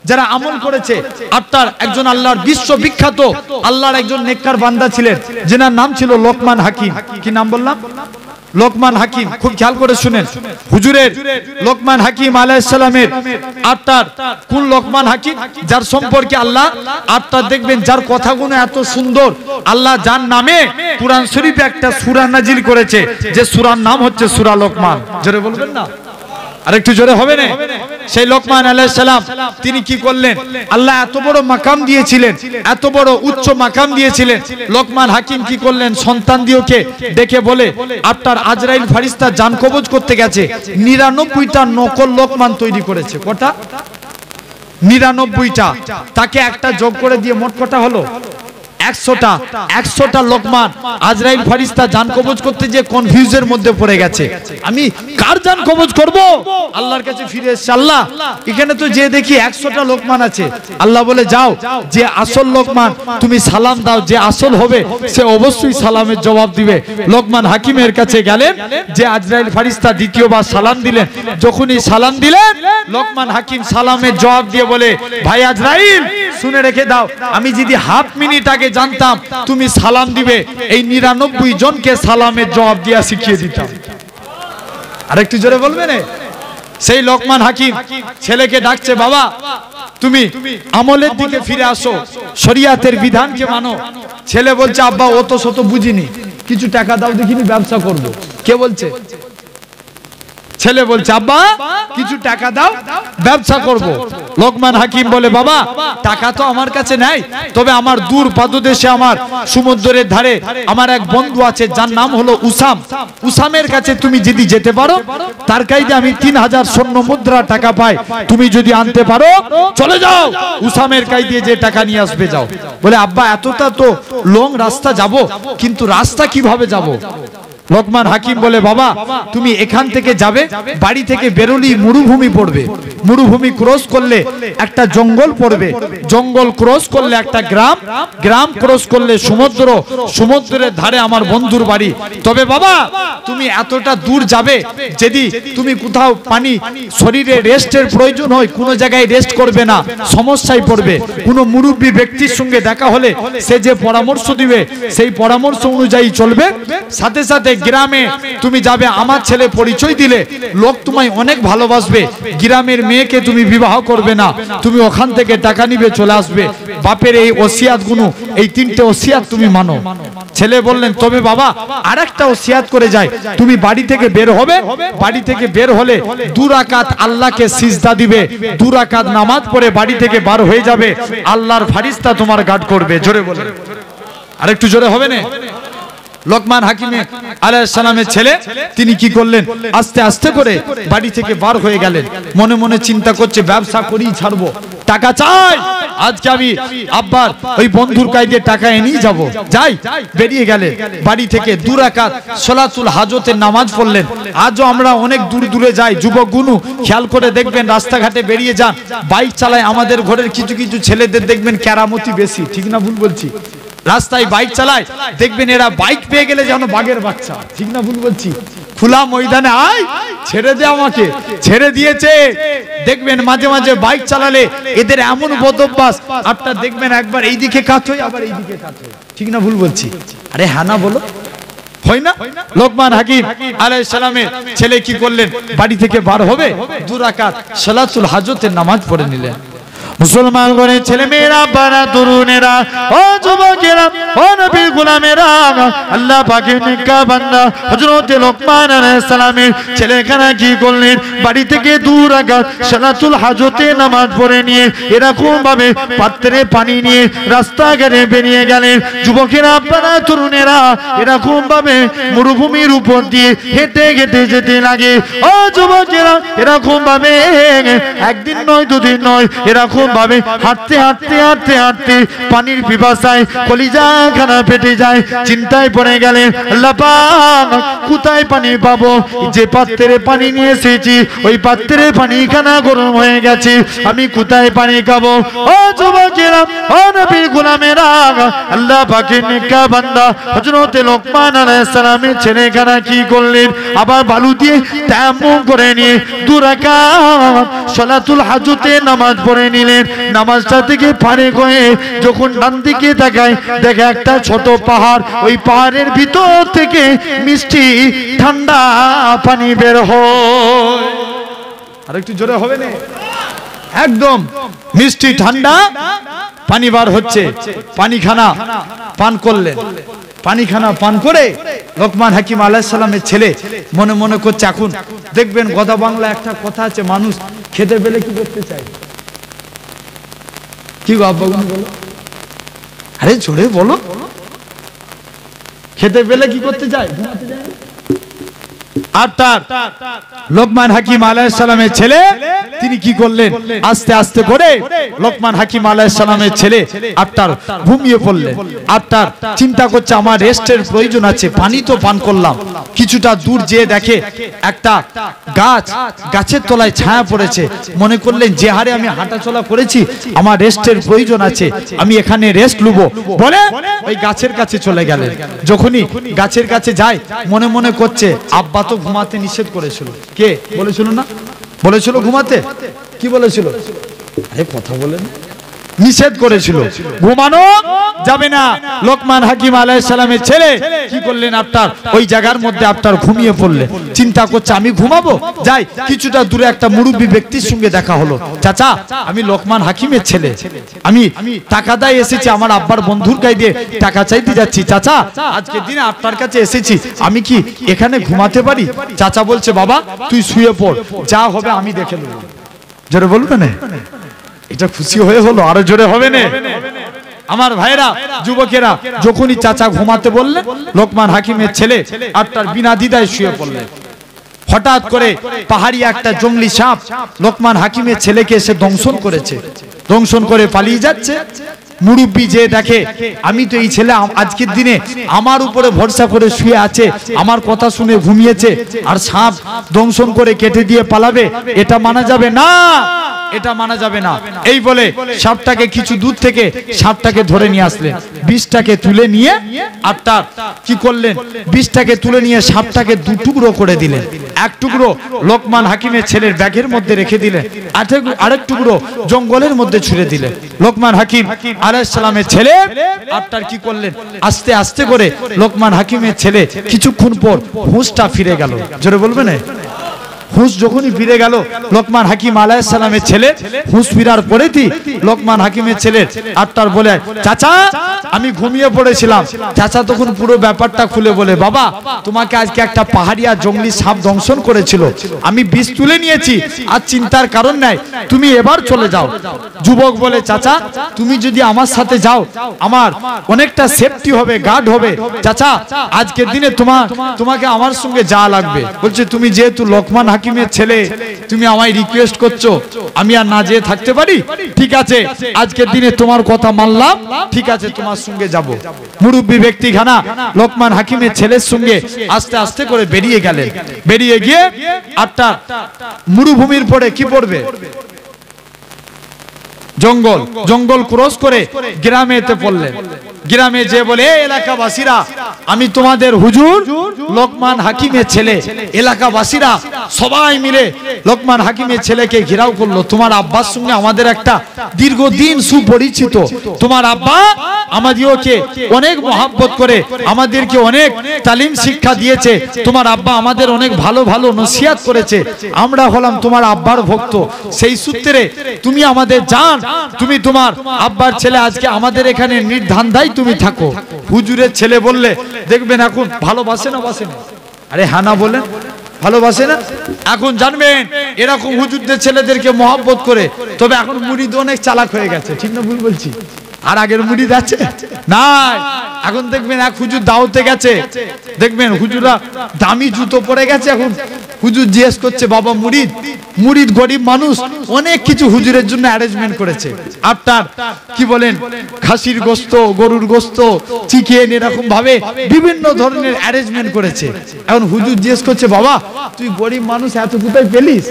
যারা আমল করেছে। আপনার একজন আল্লাহর বিশ্ববিখ্যাত আল্লাহর একজন নেককার বান্দা ছিলেন, যেনার নাম ছিল লোকমান হাকিম। কি নাম বললাম? লোকমান হাকিম। খুব খেয়াল করে শুনেন, হুজুরের লোকমান হাকিম আলাইহিস সালামের আপনার কোন লোকমান হাকিম? যার সম্পর্কে আল্লাহ আপনার দেখবেন, যার কথাগুলো এত সুন্দর, আল্লাহ যার নামে কুরআন শরীফে একটা সূরা নাজিল করেছে, যে সূরার নাম হচ্ছে সূরা লোকমান। জোরে বলবেন না? আরেকটু জোরে হবে না? সেই লোকমান আলাইহিস সালাম তিনি কি করলেন? আল্লাহ এত বড় মাকাম দিয়েছিলেন, এত বড় উচ্চ মাকাম দিয়েছিলেন। লোকমান হাকিম কি করলেন? সন্তান দিওকে ডেকে বলে, আপনার আজরাইল ফেরেশতা জান কবজ করতে গেছে, 99টা নকল লোকমান তৈরি করেছে। কটা? 99টা। তাকে একটা যোগ করে দিয়ে মোট কটা হলো? 100টা। 100টা লোকমান আজরাইল ফেরেশতা জান কবজ করতে যে কনফিউজের মধ্যে পড়ে গেছে, আমি কার জান কবজ করব? আল্লাহর কাছে ফিরে এসেছে, আল্লাহ এখানে তো যে দেখি 100টা লোকমান আছে। আল্লাহ বলে, যাও, যে আসল লোকমান তুমি সালাম দাও, যে আসল হবে সে অবশ্যই সালামের জবাব দিবে। লোকমান হাকিমের কাছে গেলেন, যে আজরাইল ফেরেশতা দ্বিতীয়বার সালাম দিলেন। যখনই সালাম দিলেন, লোকমান হাকিম সালামের জবাব দিয়ে বলে, ভাই আজরাইল শুনে রেখে দাও, আমি যদি হাফ মিনিট আগে জানতাম তুমি সালাম দিবে, এই 99 জনকে সালামের জবাব দিয়া শিখিয়ে দিতাম। আরেকটু জোরে বলবেন? সেই লোকমান হাকিম ছেলেকে ডাকছে, বাবা তুমি আমলের দিকে ফিরে আসো, শরিয়াতের বিধানকে মানো। ছেলে বলছে, আব্বা অত শত বুঝিনি, কিছু টাকা দাও দেখিনি, ব্যবসা করব। কে বলছে? ছেলে বলছে, আব্বা কিছু টাকা দাও, ব্যবসা করব। লোকমান হাকিম বলে, বাবা টাকা তো আমার কাছে নাই, তবে আমার দূর পাদদেশে আমার সমুদ্রের ধারে আমার এক বন্ধু আছে, যার নাম হলো উসাম। উসামের কাছে তুমি যদি যেতে পারো, তার কাছে আমি 3000 স্বর্ণ মুদ্রা টাকা পাই, তুমি যদি আনতে পারো চলে যাও, উসামের কাছে দিয়ে যে টাকা নিয়ে আসবে যাও। বলে, আব্বা এতটা তো লং রাস্তা যাব, কিন্তু রাস্তা কিভাবে যাব? লোকমান হাকিম বলে, বাবা তুমি এখান থেকে যাবে, বাড়ি থেকে বেরোলেই মরুভূমি পড়বে, মরুভূমি ক্রস করলে একটা জঙ্গল পড়বে, জঙ্গল ক্রস করলে একটা গ্রাম, গ্রাম ক্রস করলে সমুদ্র, সমুদ্রের ধারে আমার বন্ধুর বাড়ি। তবে বাবা তুমি এতটা দূর যাবে, যদি তুমি কোথাও পানি শরীরে রেস্টের প্রয়োজন হয়, কোনো জায়গায় রেস্ট করবে না, সমস্যায় পড়বে। কোনো মুরব্বী ব্যক্তির সঙ্গে দেখা হলে সে যে পরামর্শ দিবে সেই পরামর্শ অনুযায়ী চলবে। সাথে সাথে গ্রামে তুমি যাবে, আমার ছেলে পরিচয় দিলে লোক তোমায় অনেক ভালোবাসবে, গ্রামের মেয়েকে তুমি বিবাহ করবে না, তুমি ওখান থেকে টাকা নিবে চলে আসবে। বাপের এই ওসিয়াত গুলো, এই 3টে ওসিয়াত তুমি মানো। ছেলে বললেন, তবে বাবা আরেকটা ওসিয়াত করে যায়, তুমি বাড়ি থেকে বের হবে, বাড়ি থেকে বের হলে 2 রাকাত আল্লাহকে সিজদা দিবে, 2 রাকাত নামাজ পড়ে বাড়ি থেকে বার হয়ে যাবে, আল্লাহর ফেরেশতা তোমার গার্ড করবে। জোরে বলে, আরেকটু জোরে হবে না? লোকমান হাকিম আলাইহিস সালামের ছেলে তিনি কি করলেন? আস্তে আস্তে করে বাড়ি থেকে বার হয়ে গেলেন, মনে মনে চিন্তা করছে, ব্যবসা করেই ছাড়বো, টাকা চাই, আজকে আমি আব্বার ওই বন্ধুর কাছে টাকা এনেই যাব। যাই, বেরিয়ে গেলেন বাড়ি থেকে। 2 রাকাত সালাতুল হাজতের নামাজ পড়লেন। আজও আমরা অনেক দূর দূরে যাই, যুবক গুনু খেয়াল করে দেখবেন, রাস্তাঘাটে বেরিয়ে যান, বাইক চালায়, আমাদের ঘরের কিছু কিছু ছেলেদের দেখবেন কেরামতি বেশি, ঠিক না ভুল বলছি? রাস্তায় বাইক চালায়, দেখবেন এরা বাইক পেয়ে গেলে যেন বাঘের বাচ্চা, ঠিক না ভুল বলছি? খোলা ময়দানে আয়, ছেড়ে দে আমাকে, ছেড়ে দিয়েছে। দেখবেন মাঝে মাঝে বাইক চালালে এদের এমন বদ অভ্যাস, আপনার দেখবেন একবার এইদিকে কাজ হয়, আবার এইদিকে কাজ হয়, ঠিক না ভুল বলছি? আরে হ্যাঁ না বলো, হয় না? লোকমান হাকিম আলাইহিস সালামের ছেলে কি করলেন? বাড়ি থেকে বার হবে, 2 রাকাত সালাতুল হাজতের নামাজ পড়ে নিলেন। মুসলমান ঘরের ছেলে মেয়েরা, বারা তরুণেরা, ও যুবকেরা, ও নবীর গোলামেরা, আল্লাহ পাকের নেককার বান্দা হযরত লোকমান আলাইহিস সালামের ছেলেখানা কি করলেন? বাড়ি থেকে 2 রাকাত সালাতুল হাজতে নামাজ পড়ে নিয়ে এরকম ভাবে পাত্রে পানি নিয়ে রাস্তাঘাটে বেরিয়ে গেলেন। যুবকেরা, বারা তরুণেরা এরকম ভাবে মরুভূমির উপর দিয়ে হেঁটে হেঁটে যেতে লাগে। ও যুবকেরা, এরকম ভাবে একদিন নয়, 2 দিন নয়, এরকম ভাবে হাঁটতে হাঁটতে হাঁটতে হাঁটতে পানির পিপাসায় কলিজা খানা ফেটে যায়, চিন্তায় পড়ে গেলেন, আল্লাহ পাক কোথায় পানি পাবো? যে পাত্রে পানি নিয়ে এসেছি ওই পাত্রে পানি খানা গরম হয়ে গেছে, আমি কোথায় পানি খাবো? ও যুবকেরা, ও নবীর গোলামেরা, আল্লাহ পাকের নেককার বান্দা হযরত লোকমান আলাইহিস সালামের ছেলেখানা কি করলেন? আবার বালু দিয়ে তায়াম্মুম করে নিয়ে 2 রাকাত সালাতুল হাজতে নামাজ পড়ে নিলেন। নামাজটা থেকে ফারেক হয়ে যখন ডান দিকে তাকায় দেখে একটা ছোট পাহাড়, ওই পাহাড়ের ভিতর থেকে মিষ্টি ঠান্ডা পানি বের হয়। আর একটু জোরে হবে না? একদম মিষ্টি ঠান্ডা পানি বার হচ্ছে। পানিখানা পান করলেন। পানিখানা পান করে লোকমান হাকিম আলাইহিস সালামের ছেলে মনে মনে করছে, এখন দেখবেন কথা বাংলা একটা কথা আছে, মানুষ খেতে পেলে কি করতে চায়? কি গো আব্বা বলো, আরে জোরে বলো, খেতে পেলে কি করতে চায়? ঘুমাতে চায়। আর তার লোকমান হাকিম আলাইহিস সালামের ছেলে তিনি কি করলেন, আস্তে আস্তে করে লোকমান হাকিম আলাইহিস সালামের ছেলে আপনার ঘুমিয়ে পড়লেন। আপনার চিন্তা করছে আমার রেস্টের প্রয়োজন আছে, পানি তো পান করলাম। কিছুটা দূর যেয়ে দেখে একটা গাছ, গাছের তলায় ছায়া পড়েছে। মনে করলেন যে হারে আমি হাঁটাচলা করেছি আমার রেস্টের প্রয়োজন আছে, আমি এখানে রেস্ট লুব বলে ওই গাছের কাছে চলে গেলেন। যখনই গাছের কাছে যায় মনে মনে করছে আব্বা তো ঘুমাতে নিষেধ করেছিল। কে বলেছিল না? বলেছিল ঘুমাতে। কি বলেছিল? আরে কথা বলেন, নিষেধ করেছিল, ঘুমানো যাবে না। লোকমান হাকিম আলাইহিস সালামের ছেলে কি করলেন, আপনার ওই জায়গার মধ্যে আপনার ঘুমিয়ে পড়লেন। চিন্তা করছে আমি ঘুমাবো, যাই। কিছুটা দূরে একটা মুরব্বী ব্যক্তির সঙ্গে দেখা হলো। চাচা, আমি লোকমান হাকিমের ছেলে, আমি টাকা দায় এসেছি, আমার আব্বার বন্ধুর গায়ে দিয়ে টাকা চাইতে যাচ্ছি। চাচা, আজকের দিনে আপনার কাছে এসেছি, আমি কি এখানে ঘুমাতে পারি? চাচা বলছে বাবা তুই শুয়ে পড়, যা হবে আমি দেখে নেব। জোরে বলবে না? এটা খুশি হয়ে হলো, আরো জোরে হবে না? আমার ভাইরা, যুবকেরা, যখনই চাচা ঘুমাতে বললেন লোকমান হাকিমের ছেলে আপনার বিনা দ্বিধায় শুয়ে পড়লেন। হঠাৎ করে পাহাড়ি একটা জঙ্গলি সাপ লোকমান হাকিমের ছেলেকে এসে দংশন করেছে। দংশন করে পালিয়ে যাচ্ছে। মুরব্বী যে দেখে আমি তো এই ছেলে আজকের দিনে আমার উপরে ভরসা করে শুয়ে আছে, আমার কথা শুনে ঘুমিয়েছে, আর সাপ দংশন করে কেটে দিয়ে পালাবে, এটা মানা যাবে না, এটা মানা যাবে না। এই বলে সাপটাকে কিছু দূর থেকে সাপটাকে ধরে নিয়ে আসলেন। বিষটাকে তুলে নিয়ে আপনার কি করলেন, বিষটাকে তুলে নিয়ে সাপটাকে 2 টুকরো করে দিলেন। এক টুকরো লোকমান হাকিমের ছেলের ব্যাগের মধ্যে রেখে দিলেন, আরেক টুকরো জঙ্গলের মধ্যে ছুঁড়ে দিলেন। লোকমান হাকিম আলাইহিস সালামের ছেলে আপনার কি করলেন, আস্তে আস্তে করে লোকমান হাকিমের ছেলে কিছুক্ষণ পর হুঁশটা ফিরে গেল। জোরে বলবেন না? হুঁশ যখনই ফিরে গেল লোকমান হাকিম আলাইহিস সালামের ছেলে, হুঁশ ফিরার পরেই লোকমান হাকিমের ছেলে আপনার বলে চাচা আমি ঘুমিয়ে পড়েছিলাম। চাচা তখন পুরো ব্যাপারটা খুলে বলে বাবা তোমাকে আজকে একটা পাহাড়িয়া জঙ্গলি সাপ দংশন করেছিল, আমি বিষ তুলে নিয়েছি, আর চিন্তার কারণ নাই, তুমি এবার চলে যাও। যুবক বলে চাচা তুমি যদি আমার সাথে যাও আমার অনেকটা সেফটি হবে, গার্ড হবে। চাচা আজকের দিনে তোমাকে আমার সঙ্গে যাওয়া লাগবে। বলছে তুমি যেহেতু লোকমান হাকিমের ছেলে, তুমি আমায় রিকোয়েস্ট করছো, আমি আর না যেয়ে থাকতে পারি? ঠিক আছে আজকের দিনে তোমার কথা মানলাম, ঠিক আছে তোমার সঙ্গে যাব। মুরব্বী ব্যক্তি খানা লোকমান হাকিমের ছেলের সঙ্গে আস্তে আস্তে করে বেরিয়ে গেলেন। বেরিয়ে গিয়ে আপনার মরুভূমির পরে কি পড়বে, জঙ্গল, জঙ্গল ক্রস করে গ্রামে এতে পড়লেন। গ্রামে যে বলে এলাকাবাসীরা আমি তোমাদের হুজুর লোকমান হাকিমের ছেলে। এলাকাবাসীরা সবাই মিলে লোকমান হাকিমের ছেলেকে ঘেরাও করলো। তোমার আব্বার সঙ্গে আমাদের একটা দীর্ঘদিন সুপরিচিত, তোমার আব্বা আমাদেরকে অনেক মহব্বত করে, আমাদেরকে অনেক তালিম শিক্ষা দিয়েছে, তোমার আব্বা আমাদের অনেক ভালো ভালো নসিহত করেছে, আমরা হলাম তোমার আব্বার ভক্ত, সেই সূত্রে তুমি আমাদের জান, তুমি তোমার আব্বার ছেলে, আজকে আমাদের এখানে নির্ধান্দাই তুমি থাকো। হুজুরের ছেলে বললে দেখবেন এখন ভালোবাসে না বাসে না? আরে হ্যাঁ না বলেন, ভালোবাসে না? এখন জানবেন এরকম হুজুরদের ছেলেদেরকে মহব্বত করে, তবে এখন মুরিদ অনেক চালাক হয়ে গেছে, ঠিক না ভুল বলছি? আর আগের মুরিদ আছে না? এখন দেখবেন এক হুজুর দাওতে গেছে, দেখবেন হুজুরা দামি জুতো পরে গেছে, এখন হুজুর জিজ্ঞেস করছে বাবা মুরিদ, মুরিদ গরিব মানুষ, অনেক কিছু হুজুরের জন্য অ্যারেঞ্জমেন্ট করেছে, আপনার কি বলেন খাসির গোস্ত, গরুর গোস্ত, চিকেন, এরকম ভাবে বিভিন্ন ধরনের অ্যারেঞ্জমেন্ট করেছে। এখন হুজুর জিজ্ঞেস করছে বাবা তুই গরিব মানুষ এত কোথায় পেলিস?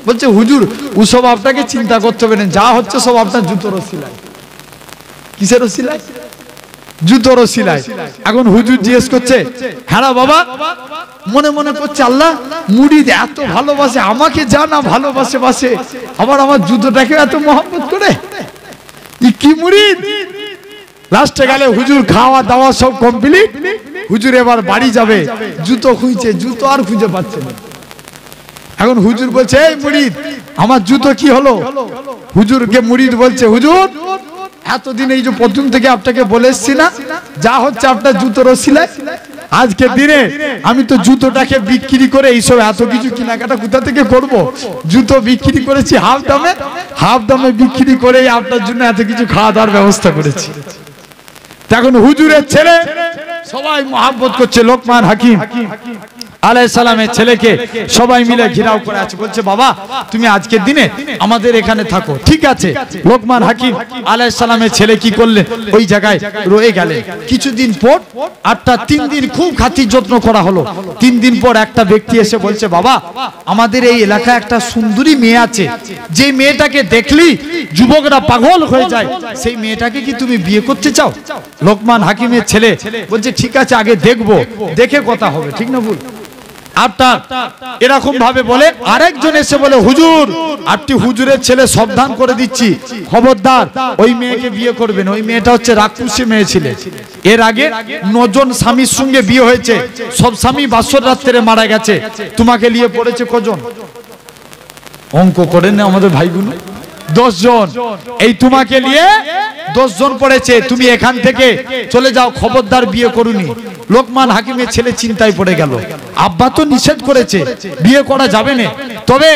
বলছে হুজুর ওসব আপনাকে চিন্তা করতে হবে না, যা হচ্ছে সব আপনার জুতোর ওসিলায়। কিসের ওসিলায়? জুতোর ওসিলায়। এখন হুজুর জিজ্ঞেস করছে, হ্যাঁ বাবা, মনে মনে করছে আল্লাহ মুরিদ এত ভালোবাসে আমাকে, যা না ভালোবাসে বাসে, আবার আমার জুতোটাকে এত মহব্বত করে, কি মুরিদ। লাস্টে গেলে হুজুর খাওয়া দাওয়া সব কমপ্লিট, হুজুর এবার বাড়ি যাবে, জুতো খুঁজছে, জুতো আর খুঁজে পাচ্ছে না। এখন হুজুর বলছে, এই মুরিদ আমার জুতো কি হলো? হুজুরকে মুরিদ বলছে, হুজুর এতদিন এই যে প্রথম থেকে আপনাকে বলে এসছি না, যা হচ্ছে আপনার জুতোর ওসিলায়, আজকে দিনে আমি তো জুতোটাকে বিক্রি করে এইসব এত কিছু কেনাকাটা কোথা থেকে করব, জুতো বিক্রি করেছি হাফ দামে বিক্রি করে আপনার জন্য এত কিছু খাওয়া দাওয়ার ব্যবস্থা করেছি। এখন হুজুরের ছেলে সবাই মহব্বত করছে, লোকমান হাকিম আলাইহিস সালামের ছেলেকে সবাই মিলে ঘেরাও করে আছে, বলছে বাবা তুমি আজকের দিনে আমাদের এখানে থাকো। ঠিক আছে। লোকমান হাকিম আলাইহিস সালামের ছেলে কি করলেন, ওই জায়গায় রয়ে গেলেন। কিছুদিন পর 3 দিন খুব খাতির যত্ন করা হলো। 3 দিন পর একটা ব্যক্তি এসে বলছে, বাবা আমাদের এই এলাকায় একটা সুন্দরী মেয়ে আছে, যে মেয়েটাকে দেখলি যুবকরা পাগল হয়ে যায়, সেই মেয়েটাকে কি তুমি বিয়ে করতে চাও? লোকমান হাকিমের ছেলে বলছে, ঠিক আছে আগে দেখবো, দেখে কথা হবে। ঠিক না ভুল? আপনার এরকম ভাবে বলে আরেকজন এসে বলে, হুজুর আপনি হুজুরের ছেলে সাবধান করে দিচ্ছি, খবরদার ওই মেয়েকে বিয়ে করবেন। ওই মেয়েটা হচ্ছে রাক্ষসী মেয়ে ছিল। এর আগে 9 জন স্বামীর সঙ্গে বিয়ে হয়েছে, সব স্বামী বাসর রাত্রে মারা গেছে। তোমাকে নিয়ে পড়েছে কজন? অঙ্ক করেন না আমাদের ভাইগুলো, 10 জন। এই তোমাকে নিয়ে 10 জন পড়েছে, তুমি এখান থেকে চলে যাও, খবরদার বিয়ে করুনি। লোকমান হাকিমের ছেলে চিন্তায় পড়ে গেল, আব্বা তো নিষেধ করেছে, বিয়ে করা যাবে না। তবে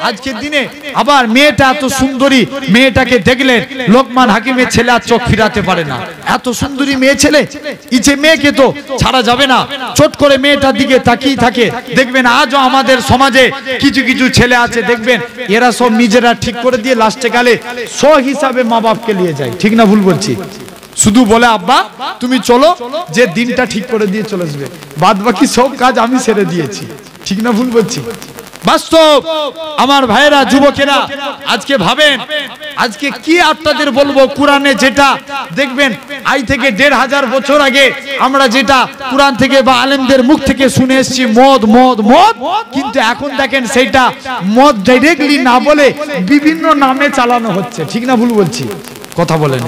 আজকের দিনে আবার মেয়েটা এত সুন্দরী, মেয়েটাকে দেখলেন লোকমান হাকিমের ছেলে আর চোখ ফিরাতে পারে না। এত সুন্দরী মেয়ে ছেলে, ইচ্ছে মেয়েকে তো ছাড়া যাবে না। চট করে মেয়েটার দিকে তাকিয়ে থাকে। দেখবেন আজও আমাদের সমাজে কিছু কিছু ছেলে আছে, দেখবেন এরা সব নিজেরা ঠিক করে দিয়ে লাস্টে গেলে সো হিসাবে মা বাপকে নিয়ে যায়। ঠিক না ভুল বলছি? শুধু বলে আব্বা তুমি চলো, যে দিনটা ঠিক করে দিয়ে চলে আসবে, বাদ বাকি সব কাজ আমি সেরে দিয়েছি। ঠিক না ভুল বলছি? বাস্তব আমার ভাইরা, যুবকেরা আজকে ভাবেন, আজকে কি আপনাদের বলবো, কোরআনে যেটা দেখবেন আজ থেকে 1500 বছর আগে আমরা যেটা কোরআন থেকে বা আলেমদের মুখ থেকে শুনে এসেছি, মদ মদ মদ, কিন্তু এখন দেখেন সেইটা মদ ডাইরেক্টলি না বলে বিভিন্ন নামে চালানো হচ্ছে। ঠিক না ভুল বলছি? কথা বলেন।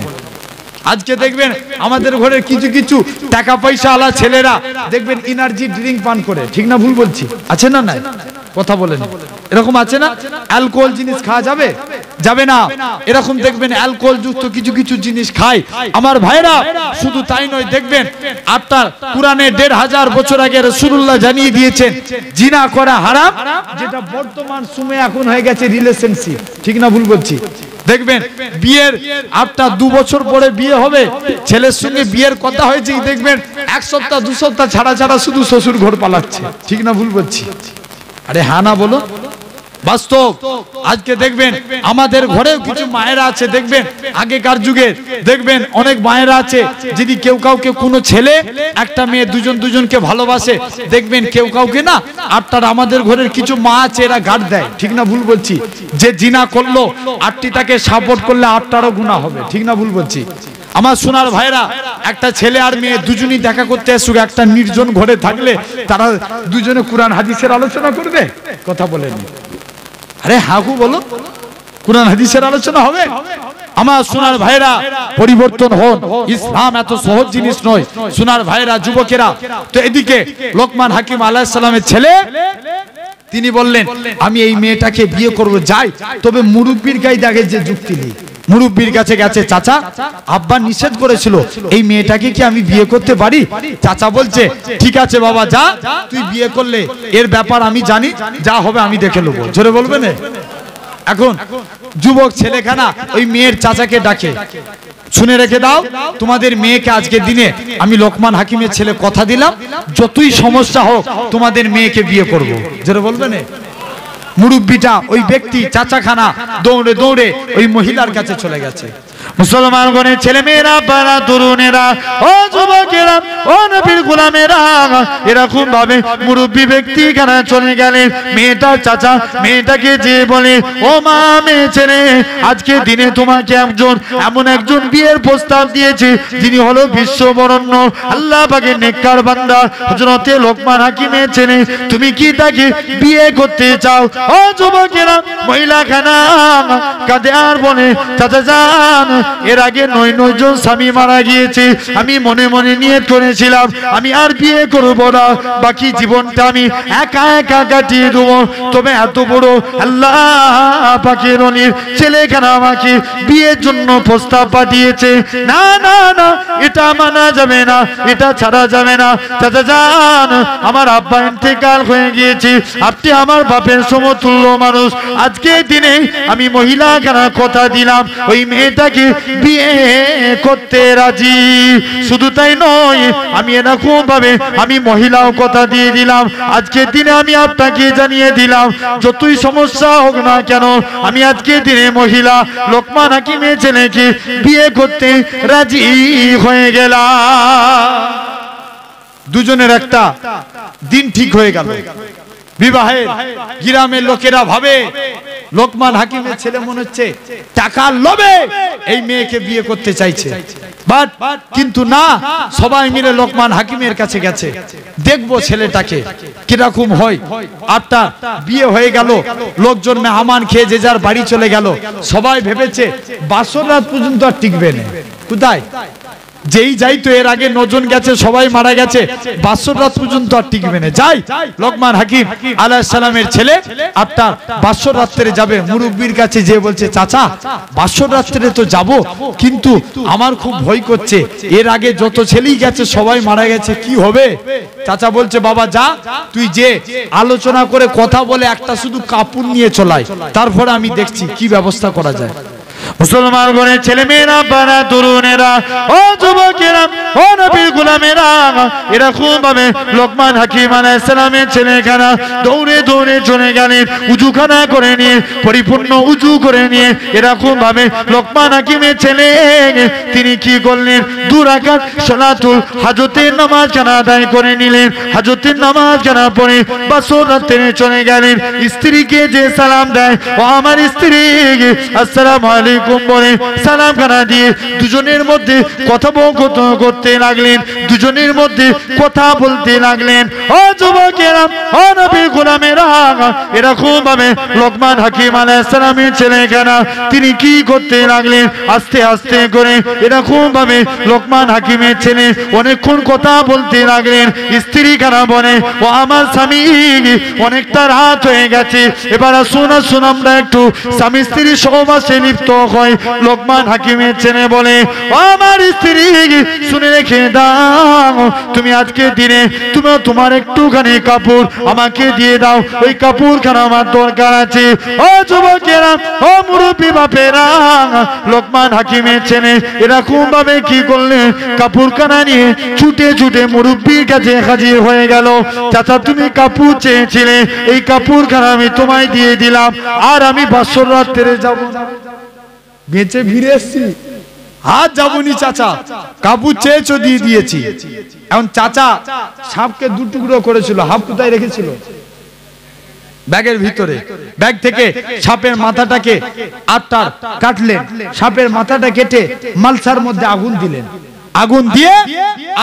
আজকে দেখবেন আমাদের ঘরের কিছু কিছু টাকা পয়সা আলা ছেলেরা দেখবেন এনার্জি ড্রিঙ্ক পান করে। ঠিক না ভুল বলছি? আছে না? নাই? কথা বলেন। এরকম আছে না? অ্যালকোহল জিনিস খাওয়া যাবে? যাবে না। এরকম দেখবেন অ্যালকোহল যুক্ত কিছু কিছু জিনিস খায়। আমার ভাইরা শুধু তাই নয়, দেখবেন আপনার কোরআনে 1500 বছর আগে রাসূলুল্লাহ জানিয়ে দিয়েছেন জিনা করা হারাম, যেটা বর্তমান সময়ে এখন হয়ে গেছে রিলেশনশিপ। ঠিক না ভুল বলছি? দেখবেন বিয়ের আপনার 2 বছর পরে বিয়ে হবে, ছেলের সঙ্গে বিয়ের কথা হয়েছে, দেখবেন 1 সপ্তাহ 2 সপ্তাহ ছাড়া ছাড়া শুধু শ্বশুর ঘর পালাচ্ছে। ঠিক না ভুল বলছি? আরে হ্যাঁ না বলো? বাস্তব আজকে দেখবেন আমাদের ঘরেও কিছু মায়েরা আছে, দেখবেন আগেকার যুগে দেখবেন অনেক মায়েরা আছে, যদি কেউ কাউকে কোনো ছেলে একটা মেয়ে দুজনকে ভালোবাসে, দেখবেন কেউ কাউকে না, আপনার আমাদের ঘরের কিছু মা আছে এরা গার্ড দেয়। ঠিক না ভুল বলছি? যে জিনা করলো আটটি তাকে সাপোর্ট করলে 8টারও গুনাহ হবে। ঠিক না ভুল বলছি? আমার সোনার ভাইরা, একটা ছেলে আর মেয়ে দুজনই দেখা করতে আসুক, একটা নির্জন ঘরে থাকলে তারা দুজনে কোরআন হাদিসের আলোচনা করবে? কথা বলেন। আরে হাকু বলো, কোরআন হাদিসের আলোচনা হবে? আমার সোনার ভাইরা পরিবর্তন হন, ইসলাম এত সহজ জিনিস নয়। সোনার ভাইরা, যুবকেরা, তো এদিকে লোকমান হাকিম আলাইহিস সালামের ছেলে তিনি বললেন আমি এই মেয়েটাকে বিয়ে করব, যাই, তবে মুরব্বির গায়ে দাগে যে যুক্তি নেই। মুরব্বির কাছে গেছে, চাচা আব্বা নিষেধ করেছিল, এই মেয়েটাকে কি আমি বিয়ে করতে পারি? চাচা বলছে ঠিক আছে বাবা, যা, তুই বিয়ে করলে এর ব্যাপার আমি জানি, যা হবে আমি দেখে নেবো। জোরে বলবেন। এখন যুবক ছেলেখানা ওই মেয়ের চাচাকে ডাকে, শুনে রেখে দাও, তোমাদের মেয়েকে আজকের দিনে আমি লোকমান হাকিমের ছেলে কথা দিলাম, যতই সমস্যা হোক তোমাদের মেয়েকে বিয়ে করব। জোরে বলবেন। মুরব্বিটা ওই ব্যক্তি চাচাখানা দৌড়ে দৌড়ে ওই মহিলার কাছে চলে গেছে। মুসলমানগণের ছেলে মেয়েরা, বারা তরুণেরা, ও যুবকেরা, ও নবীর গোলামেরা, এরকম ভাবে মুরব্বী ব্যক্তি খানা চলে গেলেন। মেয়েটার চাচা মেয়েটাকে যে বলে, ও মা, মেয়ে ছেলে, আজকে দিনে তোমাকে এমন একজন বিয়ের প্রস্তাব দিয়েছে যিনি হলো বিশ্ববরণ্য আল্লাহ পাকের নেককার বান্দা হযরতে লোকমান হাকিমের ছেলে। তুমি কি তাকে বিয়ে করতে চাও? ও যুবকেরা, মহিলা খানা কাঁদে আর বলে, চাচা যান, এর আগে 9 জন স্বামী মারা গিয়েছে। আমি মনে মনে নিয়ত করেছিলাম আমি আর বিয়ে করব না, বাকি জীবনটা আমি একা একা কাটিয়ে দেবো। তবে এত বড় আল্লাহ পাকের ওলির ছেলেখানা আমাকে বিয়ের জন্য প্রস্তাব পাঠিয়েছে। না না না, এটা মানা যাবে না, এটা ছাড়া যাবে না। চাচা যান, আমার আব্বা ইন্তেকাল হয়ে গিয়েছে, আপনি আমার বাপের সমতুল্য মানুষ। আজকে দিনে আমি মহিলা খানা কথা দিলাম ওই মেয়েটাকে বিয়ে করতে রাজি। শুধু তাই নয়, আমি এরকম ভাবে আমি মহিলাও কথা দিয়ে দিলাম, আজকের দিনে আমি আপনাকে জানিয়ে দিলাম যতই সমস্যা হোক না কেন, আমি আজকে দিনে মহিলা লোকমান হাকিমের ছেলেকে বিয়ে করতে রাজি হয়ে গেলাম। দুজনের একটা দিন ঠিক হয়ে গেল বিবাহের। গ্রামের লোকেরা ভাবে লোকমান হাকিমের ছেলে মনে হচ্ছে টাকার লোভে এই মেয়েকে বিয়ে করতে চাইছে, বাট কিন্তু না, সবাই মিলে লোকমান হাকিমের কাছে গেছে, দেখবো ছেলেটাকে কিরকম হয়। আটটা বিয়ে হয়ে গেল, লোকজন মেহমান খেয়ে যে যার বাড়ি চলে গেল। সবাই ভেবেছে বাসর রাত পর্যন্ত আর টিকবে না, কোথায় যেই যাই তো এর আগে 9 জন গেছে, সবাই মারা গেছে, বাসর রাত পর্যন্ত আর টিকবে না। যাই লোকমান হাকিম আলাইহিস সালামের ছেলে আটটা বাসর রাত্রে যাবে, মুরব্বির কাছে যে বলছে, চাচা বাসর রাত্রে তো যাব, কিন্তু আমার খুব ভয় করছে, এর আগে যত ছেলেই গেছে সবাই মারা গেছে, কি হবে? চাচা বলছে, বাবা যা, তুই যে আলোচনা করে কথা বলে একটা শুধু কাপড় নিয়ে চলাই, তারপরে আমি দেখছি কি ব্যবস্থা করা যায়। মুসলমানগণের ছেলে মেয়েরা, বারা তরুণেরা, ও যুবকেরা, ও নবীর গোলামেরা, এরকম ভাবে লোকমান হাকিম আলাইহিস সালামের ছেলেখানা দৌড়ে দৌড়ে চলে গেলেন। উজুখানা করে নিয়ে, পরিপূর্ণ উজু করে নিয়ে, এরকম ভাবে লোকমান হাকিমের ছেলে তিনি কি করলেন, 2 রাকাত সালাতুল হাজতের নামাজখানা আদায় করে নিলেন। হাজতের নামাজখানা পড়ে বাসর রাতে চলে গেলেন। স্ত্রীকে যে সালাম দেয়, ও আমার স্ত্রী, আসসালামু আলাইকুম বলে সালাম খানা দিয়ে দুজনের মধ্যে কথোপকথন করতে লাগলেন, দুজনের মধ্যে কথা বলতে লাগলেন। ও যুবকেরা, ও নবীর গোলামেরা, এরকম ভাবে লোকমান হাকিম আলাইহিস সালামের ছেলেখানা তিনি কি করতে লাগলেন, আস্তে আস্তে করে এরকম ভাবে লোকমান হাকিমের ছেলে অনেকক্ষণ কথা বলতে লাগলেন। স্ত্রী খানা বলে, ও আমার স্বামী, অনেকটা রাত হয়ে গেছে, এবার আসুন আমরা একটু স্বামী স্ত্রী সহবাসে লিপ্ত হয়। লোকমান হাকিমের ছেলে বলে, ও আমার স্ত্রী, শুনে রেখে দাও, তুমি আজকে দিনে তুমি তোমার একটুখানি কাপড় আমাকে দিয়ে দাও, ওই কাপড়খানা আমার দরকার আছে। ও যুবকেরা, ও মুরব্বী বাপেরা, লোকমান হাকিমের ছেলে এরকম ভাবে কি করলেন, কাপড়খানা নিয়ে ছুটে ছুটে মুরব্বীর কাছে হাজির হয়ে গেল। চাচা, তুমি কাপড় চেয়েছিলে, এই কাপড়খানা আমি তোমায় দিয়ে দিলাম, আর আমি বাসর রাত্রে যাব না, বেঁচে ফিরে এসছি, হাত যাবনি চাচা, কাপড় চেয়েছো দিয়ে দিয়েছি। এখন চাচা সাপকে 2 টুকরো করেছিল, হাফ কোথায় রেখেছিল? ব্যাগের ভিতরে। ব্যাগ থেকে সাপের মাথাটাকে আটটা কাটলেন, সাপের মাথাটা কেটে মালসার মধ্যে আগুন দিলেন, আগুন দিয়ে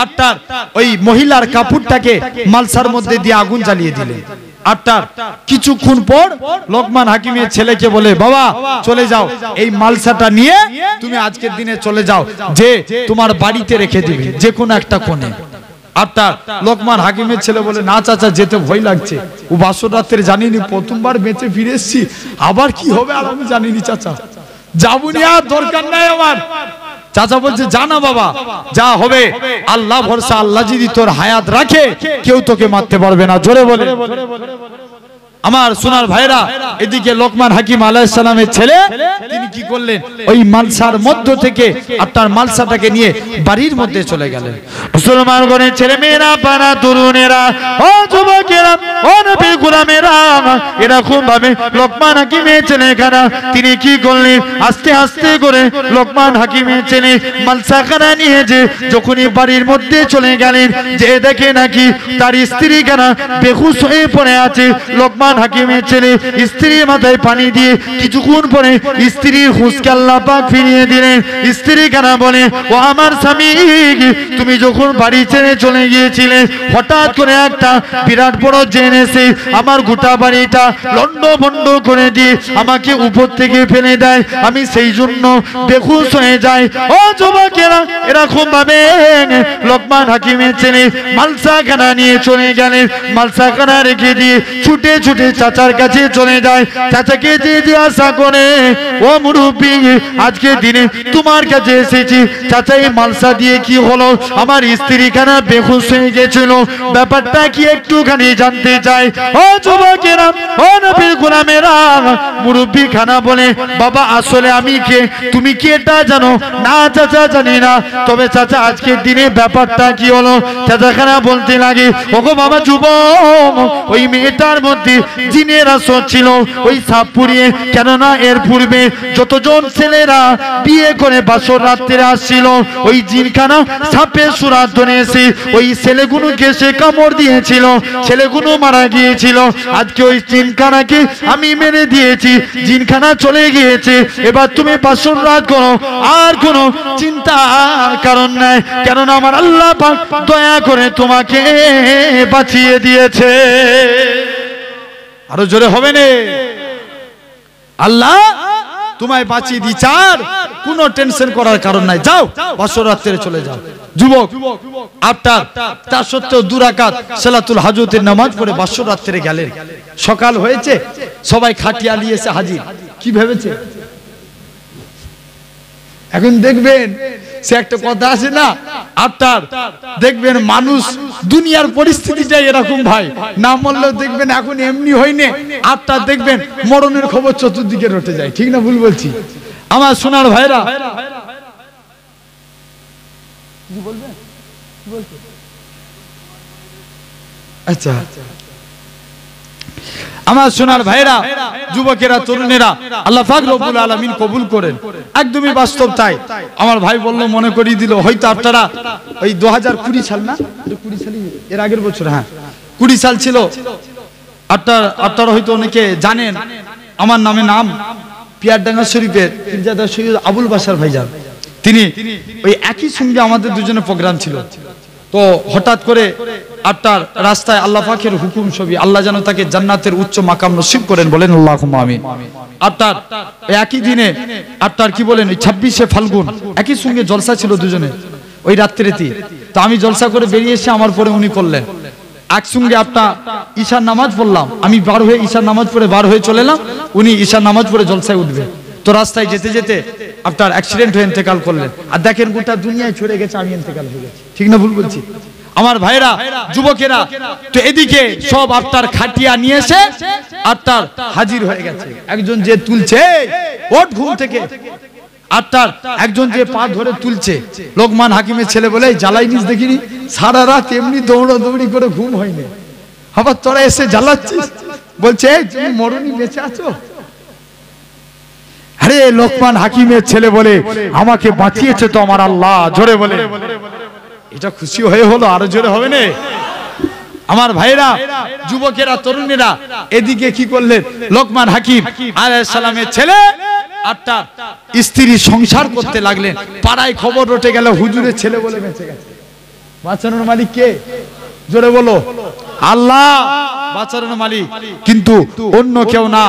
আটটার ওই মহিলার কাপড়টাকে মালসার মধ্যে দিয়ে আগুন জ্বালিয়ে দিলেন। আটটার কিছুক্ষণ পর লোকমান হাকিমের ছেলেকে বলে, বাবা চলে যাও, এই মালসাটা নিয়ে তুমি আজকের দিনে চলে যাও, যে তোমার বাড়িতে রেখে দিবে যে কোনো একটা কোণে। আটটা লোকমান হাকিমের ছেলে বলে, না চাচা, যেতে ভয় লাগছে, ও বাসর রাত্রে জানিনি, প্রথমবার বেঁচে ফিরে এসেছি, আবার কি হবে আর আমি জানিনি, চাচা যাবনি, আর দরকার নাই আমার। চাচা বলছে, জানা বাবা, যা হবে আল্লাহ ভরসা, আল্লাহ যদি তোর হায়াত রাখে কেউ তোকে মারতে পারবে না, জোরে বলে। আমার সোনার ভাইরা, এদিকে লোকমান হাকিম আলাইহিস সালামের ছেলে তিনি কি করলেন, ওই মালসার মধ্য থেকে আপনার মালসাটাকে নিয়ে বাড়ির মধ্যে চলে গেলেন। মুসলমানগণের ছেলে মেয়েরা, পাড়া তরুণেরা, ও যুবকেরা, যুবকেরা ও নবীর গোলামেরা এরকম ভাবে লোকমান হাকিমের ছেলেখানা তিনি কি করলেন আস্তে আস্তে করে লোকমান হাকিমের ছেলে মালসাখানা নিয়ে যে যখনই বাড়ির মধ্যে চলে গেলেন যে দেখে নাকি তার স্ত্রী খানা বেহুশ হয়ে পড়ে আছে লোকমান হাকিমের ছেলে স্ত্রীর মাথায় পানি দিয়ে কিছুক্ষণ পরে স্ত্রীর হুঁশকে আল্লাহ পাক ফিরিয়ে দিলেন স্ত্রী খানা বলে ও আমার স্বামী তুমি যখন বাড়ি ছেড়ে চলে গিয়েছিলে হঠাৎ করে একটা বিরাট বড় জেন এসে আমার গোটা বাড়িটা লন্ডভন্ড করে দিয়ে আমাকে উপর থেকে ফেলে দেয় আমি সেই জন্য বেহুশ হয়ে যাই ও যুবকেরা এরকম ভাবে লোকমান হাকিমের ছেলে মালসাখানা নিয়ে চলে গেলেন মালসাখানা রেখে দিয়ে ছুটে ছুটে চাচার কাছে চলে যায় চাচাকে যে জিজ্ঞাসা করে ও মুরব্বি আজকে দিনে তোমার কাছে এসেছি চাচা এই মালসা দিয়ে কি হলো আমার স্ত্রী খানা বেহুশ হয়ে গেছিল ব্যাপারটা কি একটুখানি জানতে চাই ও যুবকেরা ও নবীর গোলামেরা মুরব্বি খানা বলে বাবা আসলে আমি কে তুমি কি এটা জানো না চাচা জানি না তবে চাচা আজকের দিনে ব্যাপারটা কি হলো চাচা খানা বলতে লাগে ওগো বাবা যুবক ওই মেয়েটার মধ্যে জিনের আসর ছিল ওই সাপ পুড়িয়ে কেননা এর পূর্বে যতজন ছেলেরা বিয়ে করে বাসর রাত্রে আসছিল ওই জিনখানা সাপের সুরাত ধরে এসে ওই ছেলেগুলোকে সে কামড় দিয়েছিল ছেলেগুলো মারা গিয়েছিল আজকে ওই জিনখানাকে আমি মেরে দিয়েছি জিনখানা চলে গিয়েছে এবার তুমি বাসর রাত করো আর কোনো চিন্তার কারণ নাই কেননা আমার আল্লাহ পাক দয়া করে তোমাকে বাঁচিয়ে দিয়েছে আরো জোরে হবে না আল্লাহ তোমায় বাঁচিয়ে দিচার কোনো টেনশন করার কারণ নাই যাও বাসর রাত্রে চলে যাও যুবক আপনার তার সত্ত্বেও 2 রাকাত সালাতুল হাজতের নামাজ পড়ে বাসর রাত্রে গেলেন সকাল হয়েছে সবাই খাটিয়া নিয়ে এসে হাজির কি ভেবেছে এখন দেখবেন সে একটা কথা আছে না আপনার দেখবেন মানুষ দুনিয়ার পরিস্থিতিটাই এরকম ভাই না মরলেও দেখবেন এখন এমনি হয়নি আপনার দেখবেন মরণের খবর চতুর্দিকে রটে যায় ঠিক না ভুল বলছি আমার সোনার ভাইরা আচ্ছা আমার সোনার ভাইরা যুবকেরা তরুণেরা আল্লাহ পাক রব্বুল আলামিন কবুল করেন একদমই বাস্তব তাই আমার ভাই বলল মনে করিয়ে দিল হয়তো আপনারা ওই 2020 সাল না 20 সালই এর আগের বছর হ্যাঁ 20 সাল ছিল আপনারা হয়তো অনেকে জানেন আমার নামে নাম পিয়ারডাঙ্গা শরীফের পীরজাদা সৈয়দ আবুল বাশার ভাইজান তিনি ওই একই সঙ্গে আমাদের দুজনের প্রোগ্রাম ছিল তো হঠাৎ করে আপনার রাস্তায় আল্লাহ পাকের হুকুম ছবি আল্লাহ যেন তাকে জান্নাতের উচ্চ মাকাম নসিব করেন বলেন আল্লাহুম্মা আমিন আপনার একই দিনে আপনার কি বলেন 26শে ফাল্গুন একই সঙ্গে জলসা ছিল দুজনে ওই রাত্রিতে তো আমি জলসা করে বেরিয়ে এসে আমার পরে উনি করলেন একসঙ্গে আপনার ঈশার নামাজ পড়লাম আমি বার হয়ে ঈশার নামাজ পড়ে বার হয়ে চলে এলাম উনি ঈশার নামাজ পড়ে জলসায় উঠবে তো রাস্তায় যেতে যেতে আপনার অ্যাক্সিডেন্ট হয়ে ইন্তেকাল করলেন আর দেখেন গোটা দুনিয়ায় ছড়ে গেছে আমি ইন্তেকাল হয়ে গেছি ঠিক না ভুল বলছি আমার ভাইরা যুবকেরা তো এদিকে সব আপনার খাটিয়া নিয়ে এসে আপনার হাজির হয়ে গেছে একজন যে তুলছে ওঠ ঘুম থেকে আপনার একজন যে পা ধরে তুলছে লোকমান হাকিমের ছেলে বলে জ্বালাই নিস দেখিনি সারা রাত এমনি দৌড়াদৌড়ি করে ঘুম হয়নি আবার তোরা এসে জ্বালাচ্ছিস বলছে তুমি মরণী বেঁচে আছো আরে লোকমান হাকিমের ছেলে বলে আমাকে বাঁচিয়েছে তো আমার আল্লাহ জোরে বলে এটা খুশি হয়ে হলো আরো জোরে হবে না আমার ভাইরা যুবকেরা তরুণেরা এদিকে কি করলেন লোকমান হাকিম আলাইহিস সালামের ছেলে আপনার স্ত্রী সংসার করতে লাগলেন পাড়ায় খবর রটে গেল হুজুরের ছেলে বলে বেঁচে গেছে বাঁচানোর মালিক কে জোরে বলো আল্লাহ বাঁচানোর মালিক কিন্তু অন্য কেউ না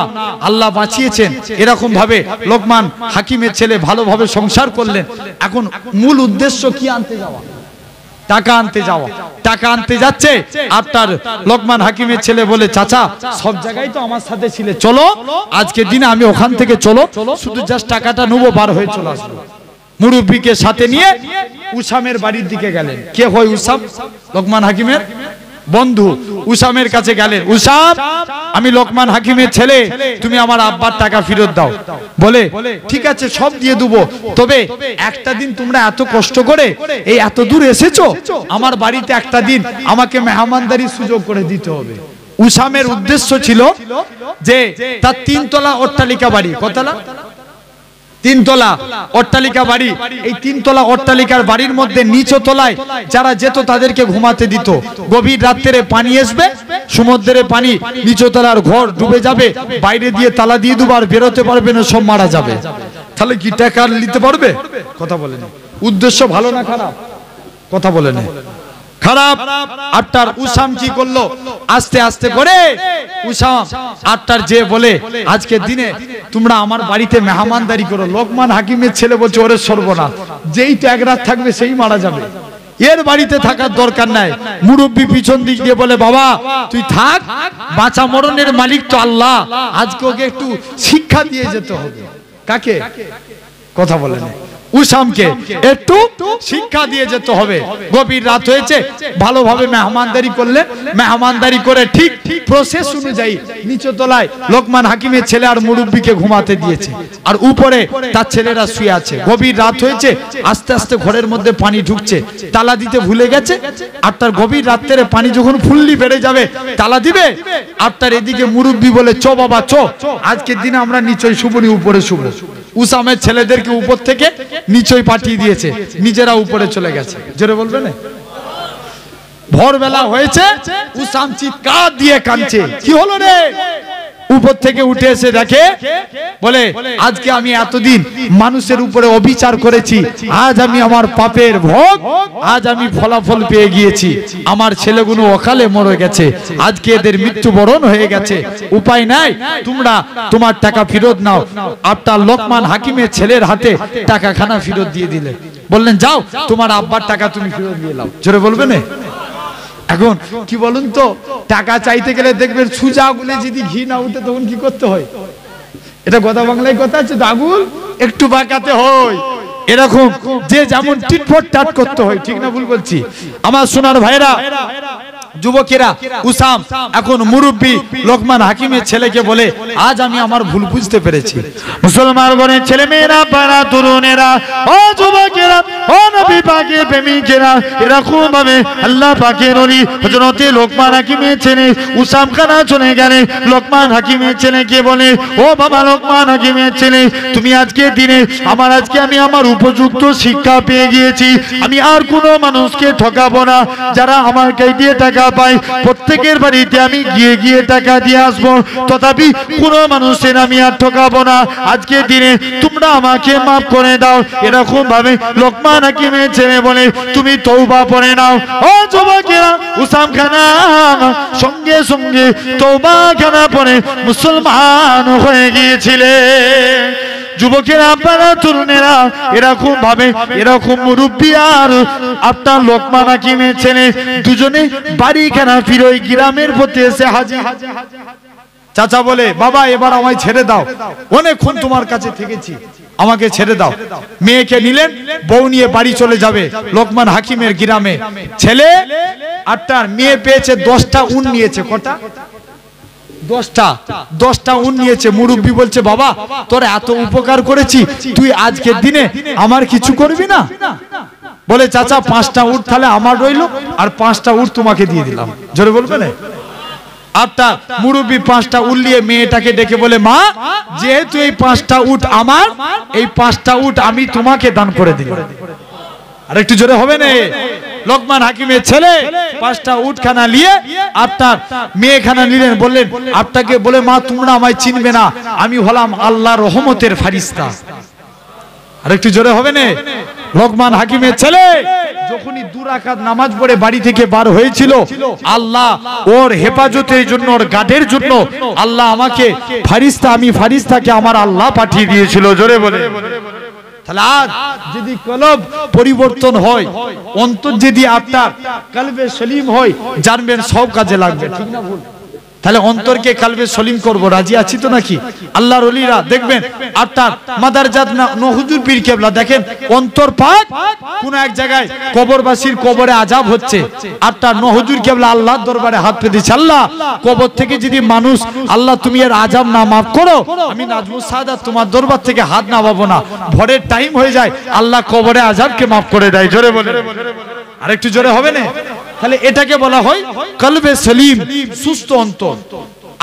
আল্লাহ বাঁচিয়েছেন এরকম ভাবে লোকমান হাকিমের ছেলে ভালোভাবে সংসার করলেন এখন মূল উদ্দেশ্য কি আনতে যাওয়া টাকা আনতে যাওয়া টাকা আনতে যাচ্ছে আপনার লোকমান হাকিমের ছেলে বলে চাচা সব জায়গায় তো আমার সাথে ছিলে চলো আজকে দিনে আমি ওখান থেকে চলো শুধু জাস্ট টাকাটা নেবো বার হয়ে চলে আসবো মুরব্বিকে সাথে নিয়ে উসামের বাড়ির দিকে গেলেন কে হয় উসাম লোকমান হাকিমের বন্ধু উসামের কাছে গেলেন উসাম আমি লোকমান হাকিমের ছেলে তুমি আমার আব্বার টাকা ফেরত দাও বলে ঠিক আছে সব দিয়ে দেবো তবে একটা দিন তোমরা এত কষ্ট করে এই এত দূর এসেছো আমার বাড়িতে একটা দিন আমাকে মেহমানদারির সুযোগ করে দিতে হবে উসামের উদ্দেশ্য ছিল যে তার 3 তলা অট্টালিকা বাড়ি, কতলা? 3 তলা অট্টালিকা বাড়ি। এই 3 তলা অট্টালিকার বাড়ির মধ্যে নিচ তলায় যারা যেত তাদেরকে ঘুমাতে দিত। গভীর রাত্রে পানি আসবে, সমুদ্রের পানি, নিচ তলার ঘর ডুবে যাবে, বাইরে দিয়ে তালা দিয়ে দেবো, আর বেরোতে পারবে না, সব মারা যাবে। তাহলে কি টাকা নিতে পারবে? কথা বলেন। উদ্দেশ্য ভালো না খারাপ? কথা বলেন। খারাপ। আটটার উসাম কি করলো? আস্তে আস্তে করে উসাম আটটার যে বলে আজকের দিনে তোমরা আমার বাড়িতে মেহমানদারি করো। লোকমান হাকিমের ছেলে বলছে ওরে সর্বনাশ, যেই তো এক রাত থাকবে সেই মারা যাবে, এর বাড়িতে থাকার দরকার নাই। মুরব্বী পিছন দিক দিয়ে বলে বাবা তুই থাক, বাঁচা মরণের মালিক তো আল্লাহ, আজকে ওকে একটু শিক্ষা দিয়ে যেতে হবে। কাকে? কথা বলেন। উসামকে একটু শিক্ষা দিয়ে যেতে হবে। গভীর রাত হয়েছে, ভালোভাবে মেহমানদারি করলে, মেহমানদারি করে ঠিক প্রসেস অনুযায়ী নিচে তলায় লোকমান হাকিমের ছেলে আর মুরব্বীকে ঘুমাতে দিয়েছে, আর উপরে তার ছেলেরা শুয়ে আছে। গভীর রাত হয়েছে, আস্তে আস্তে ঘরের মধ্যে পানি ঢুকছে, তালা দিতে ভুলে গেছে। আর তার গভীর রাত্রে পানি যখন ফুললি বেড়ে যাবে তালা দিবে, আর তার এদিকে মুরব্বী বলে চ বাবা চ, আজকের দিনে আমরা নিচই শুবনি, উপরে শুব। উসামের ছেলেদেরকে উপর থেকে নিচই পাঠিয়ে দিয়েছে, নিজেরা উপরে চলে গেছে। জোরে বলবেন। ভোরবেলা হয়েছে, উসাম চিৎকার দিয়ে কাঁদছে, কি হলো রে? উপর থেকে উঠে এসে দেখে, বলে আজকে আমি এতদিন মানুষের উপরে অবিচার করেছি, আজ আমি আমার পাপের ভোগ, আজ আমি ফলাফল পেয়ে গিয়েছি। আমার ছেলেগুলো অকালে মরে গেছে, আজকে এদের মৃত্যুবরণ হয়ে গেছে, উপায় নাই, তোমরা তোমার টাকা ফেরত নাও। আপনার লোকমান হাকিমের ছেলের হাতে টাকাখানা ফেরত দিয়ে দিলে, বললেন যাও তোমার আব্বার টাকা তুমি ফেরত দিয়ে নাও। জোরে বলবে না? এখন কি বলুন তো, টাকা চাইতে গেলে দেখবেন সুজা আগুনে যদি ঘি না উঠে তখন কি করতে হয়? এটা কথা বাংলায় কথা আছে, আগুন একটু বাঁকাতে হয়, এরকম যে যেমন টিটফট টাট করতে হয়। ঠিক না ভুল বলছি? আমার সোনার ভাইরা, যুবকেরা, উসাম এখন মুরব্বী লোকমান হাকিমের ছেলেকে বলে আজ আমি আমার ভুল বুঝতে পেরেছি। মুসলমান গণের ছেলে মেয়েরা, পাড়া তরুণেরা, ও যুবকেরা, ও নবী পাকের প্রেমিকেরা, এরকম ভাবে আল্লাহ পাকের ওলি হযরতে লোকমান হাকিমের ছেলে উসাম খানা চলে গেলে লোকমান হাকিমের ছেলেকে বলে ও বাবা লোকমান হাকিমের ছেলে, তুমি আজকে দিনে আমি আমার উপযুক্ত শিক্ষা পেয়ে গিয়েছি, আমি আর কোনো মানুষকে ঠকাবো না। যারা আমার কাছে দিয়ে টাকা পাই প্রত্যেকের বাড়িতে আমি গিয়ে গিয়ে টাকা দিয়ে আসবো, তথাপি কোনো মানুষের আমি আর ঠকাবো না। আজকে দিনে তোমরা আমাকে মাফ করে দাও। এরকম ভাবে লোকমান হাকিমের ছেলে বলে তুমি তওবা পড়ে নাও। ও যুবকেরা, উসাম খানা সঙ্গে সঙ্গে তওবা খানা পড়ে মুসলমান হয়ে গিয়েছিলেন। যুবকেরা, আপনারা তরুণেরা, এরকম ভাবে এরকম মুরব্বী আর আপনার লোকমান হাকিমের ছেলে দুজনে বাড়িখানা ফিরোই গ্রামের পথে এসে হাজির। চাচা বলে বাবা এবার আমায় ছেড়ে দাও, অনেকক্ষণ তোমার কাছে থেকেছি, আমাকে ছেড়ে দাও। মেয়েকে নিলেন, বউ নিয়ে বাড়ি চলে যাবে লোকমান হাকিমের গ্রামে। ছেলে আটটার, মেয়ে পেয়েছে 10টা উন নিয়েছে। কটা? 10টা উন নিয়েছে। মুরব্বী বলছে বাবা তোর এত উপকার করেছি, তুই আজকের দিনে আমার কিছু করবি না? বলে চাচা 5টা উট তাহলে আমার রইলো, আর 5টা উট তোমাকে দিয়ে দিলাম। জোরে বলবে না? আপনার মুরব্বী 5টা উট নিয়ে মেয়েটাকে ডেকে বলে মা যেহেতু এই 5টা উট আমার, এই 5টা উট আমি তোমাকে দান করে দিলাম। আর একটু জোরে হবে না? লোকমান হাকিমের ছেলে 5টা উটখানা নিয়ে আপনার মেয়েখানা নিলেন, বললেন আপনাকে বলে মা তোমরা আমায় চিনবে না, আমি হলাম আল্লাহর রহমতের ফারিস্তা। আর একটু জোরে হবে না? লোকমান হাকিমের ছেলে যখনই 2 রাকাত নামাজ পড়ে বাড়ি থেকে বার হয়েছিল, আল্লাহ ওর হেফাজতের জন্য, ওর গার্ডের জন্য আল্লাহ আমাকে ফারিস্তা, আমি ফারিস্তাকে আমার আল্লাহ পাঠিয়ে দিয়েছিল। জোরে বলে। তাহলে আজ যদি কলব পরিবর্তন হয়, অন্তর যদি আপনার কলবে সলিম হয়, জানবেন সব কাজে লাগবে। ঠিক না ভুল? তাহলে অন্তরকে কলবে সলিম করব, রাজি আছি তো নাকি? আল্লাহর ওলিরা দেখবেন আপনার মাদারজাত নহুজুর পীর কেবলা, দেখেন অন্তর পাক কোন এক জায়গায় কবরবাসীর কবরে আযাব হচ্ছে, আপনার নহুজুর কেবলা আল্লাহর দরবারে হাত পেতে দিচ্ছে, আল্লাহ কবর থেকে যদি মানুষ, আল্লাহ তুমি এর আযাব না মাফ করো, আমি নাজমুস সাদাত তোমার দরবার থেকে হাত নামাবো না। ভোরের টাইম হয়ে যায়, আল্লাহ কবরে আযাবকে মাফ করে দেয়। জোরে বলে। আরেকটু জোরে হবে না? তাহলে এটাকে বলা হয় কলবে সলিম, সুস্থ অন্তর।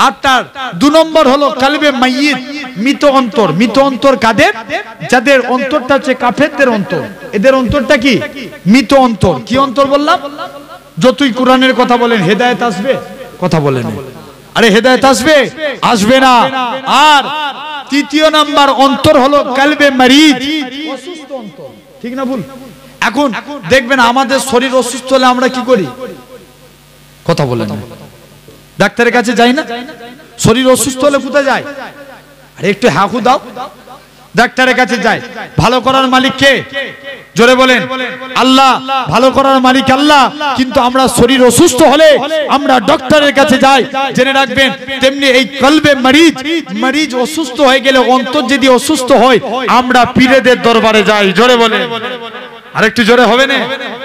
আর তার 2 নম্বর হলো কলবে মাইয়িত, মৃত অন্তর। মৃত অন্তর কাদের? যাদের অন্তরটা হচ্ছে কাফেরদের অন্তর। এদের অন্তরটা কি? মৃত অন্তর। কি অন্তর বললাম? যতই কোরআনের কথা বলেন হেদায়েত আসবে? কথা বলেন, আরে হেদায়েত আসবে? আসবে না। আর 3 নাম্বার অন্তর হলো কলবে মরিজ, অসুস্থ অন্তর। ঠিক না ভুল? এখন দেখবেন আমাদের শরীর অসুস্থ হলে আমরা কি করি? কথা বলেন, ডাক্তারের কাছে যাই না? শরীর অসুস্থ হলে কোথায় যায়? আরে একটু হাঁকু দাও, ডাক্তারের কাছে যায়। ভালো করার মালিক কে? জোরে বলেন, আল্লাহ। ভালো করার মালিক আল্লাহ। কিন্তু আমরা শরীর অসুস্থ হলে আমরা ডক্টরের কাছে যাই। জেনে রাখবেন তেমনি এই কলবে মরিজ, মরিজ অসুস্থ হয়ে গেলে, অন্তর যদি অসুস্থ হয়, আমরা পীরেদের দরবারে যাই। জোরে বলেন, আরেকটু জোরে হবে না?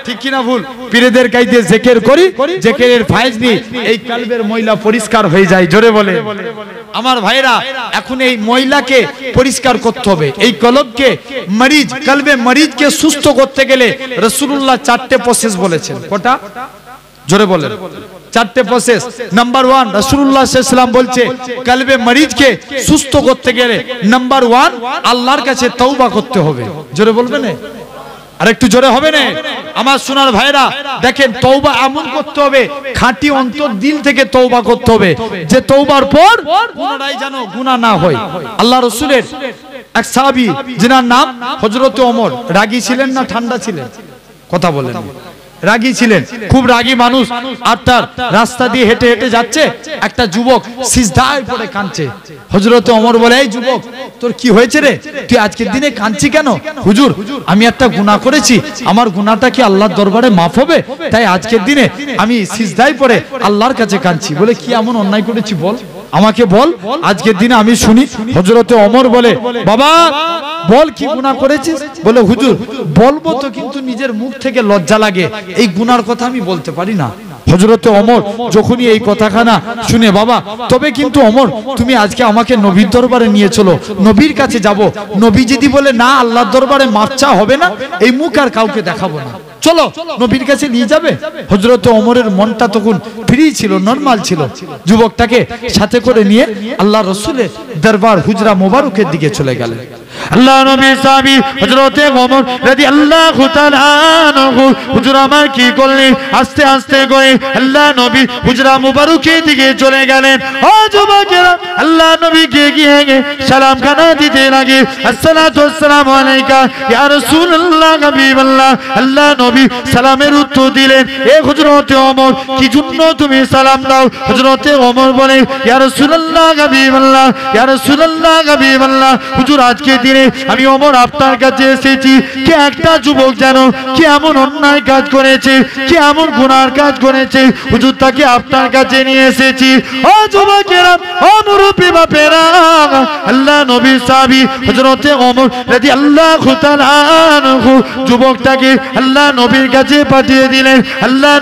ঠিক কি না ভুল? পীরেদের কাছে জিকির করি, জিকিরের ফায়েজ নিয়ে এই কলবের ময়লা পরিষ্কার হয়ে যায়। জোরে বলে আমার ভাইরা, এখন এই ময়লাকে পরিষ্কার করতে হবে। এই কলবকে মরিজ, কলবে মরিজকে সুস্থ করতে গেলে রাসূলুল্লাহ 4টে প্রসেস বলেছেন। কটা? জোরে বলেন, 4টে প্রসেস। নাম্বার 1, রাসূলুল্লাহ সাল্লাল্লাহু আলাইহি ওয়াসাল্লাম বলছে কলবে মরিজকে সুস্থ করতে গেলে নাম্বার 1 আল্লাহর কাছে তওবা করতে হবে। জোরে বলবেন, আর একটু জোরে হবে না? আমার সোনার ভাইরা দেখেন, তওবা এমন করতে হবে, খাঁটি অন্তর দিল থেকে তওবা করতে হবে, যে তওবার পর পুনরায় যেন গুনাহ না হয়। আল্লাহ রাসূলের এক সাহাবী যিনার নাম হযরত ওমর, রাগী ছিলেন না ঠান্ডা ছিলেন? কথা বলেন। রাগী ছিলেন, খুব রাগী মানুষ। আর তার রাস্তা দিয়ে হেঁটে হেঁটে যাচ্ছে, একটা যুবক সিজদায় পড়ে কাঁদছে। হযরত ওমর বলে, এই যুবক, তোর কি হয়েছে রে? তুই আজকের দিনে কাঁদছিস কেন? হুজুর, আমি একটা গুনাহ করেছি, আমার গুনাহটা কি আল্লাহর দরবারে মাফ হবে? তাই আজকের দিনে আমি সিজদায় পড়ে আল্লাহর কাছে কাঁদছি। বলে, কি এমন অন্যায় করেছি বল, আমাকে বল, আজকের দিনে আমি শুনি। হযরত ওমর বলে, বাবা বল, কি গুনাহ করেছিস? বলে, হুজুর বলবো তো, কিন্তু নিজের মুখ থেকে লজ্জা লাগে, এই গুনার কথা আমি বলতে পারি না। হযরত ওমর যখনই এই কথাখানা শুনে, বাবা তবে কিন্তু ওমর, তুমি আজকে আমাকে নবীর দরবারে নিয়ে চলো, নবীর কাছে যাব। নবী যদি বলে না, আল্লাহর দরবারে মাফ চা হবে না, এই মুখ আর কাউকে দেখাবো না, চলো নবীর কাছে নিয়ে যাবে। হযরত ওমরের মনটা তখন ফ্রি ছিল, নরমাল ছিল। যুবকটাকে সাথে করে নিয়ে আল্লাহ রাসূলের দরবার হুজরা মোবারকের দিকে চলে গেলেন। আল্লাহ নবী সাহাবী হযরত ওমর রাদিয়াল্লাহু তাআলা আনহু হুজুর আমার কি করলেন, আস্তে আস্তে করে আল্লাহ নবী হুজরা মোবারকের দিকে চলে গেলেন। ও যুবকেরা, আল্লাহ নবীকে গিয়ে সালাম খানা দিতে লাগে। আসসালাতু ওয়াসসালামু আলাইকা ইয়া রাসূলুল্লাহ হাবিবাল্লাহ। আল্লাহ নবী সালামের উত্তর দিলেন, এ হযরত ওমর, কি জন্য তুমি সালাম দাও? হযরত ওমর বলে, ইয়া রাসূলুল্লাহ হাবিবাল্লাহ, ইয়া রাসূলুল্লাহ হাবিবাল্লাহ, হুজুর আজকে দিনে আমি ওমর আপনার কাছে এসেছি। কে একটা যুবক জানো কি এমন অন্যায় কাজ করেছে, কি এমন গুনার কাজ করেছে, হুজুর তাকে আপনার কাছে নিয়ে এসেছি। ও যুবকেরা, ও মুরব্বি বাপেরা, আল্লাহ নবী সাহাবী হযরত ওমর রাদিয়াল্লাহু তাআলা আনহু যুবকটাকে আল্লাহ নবীর কাছে পাঠিয়ে দিলেন। আল্লাহ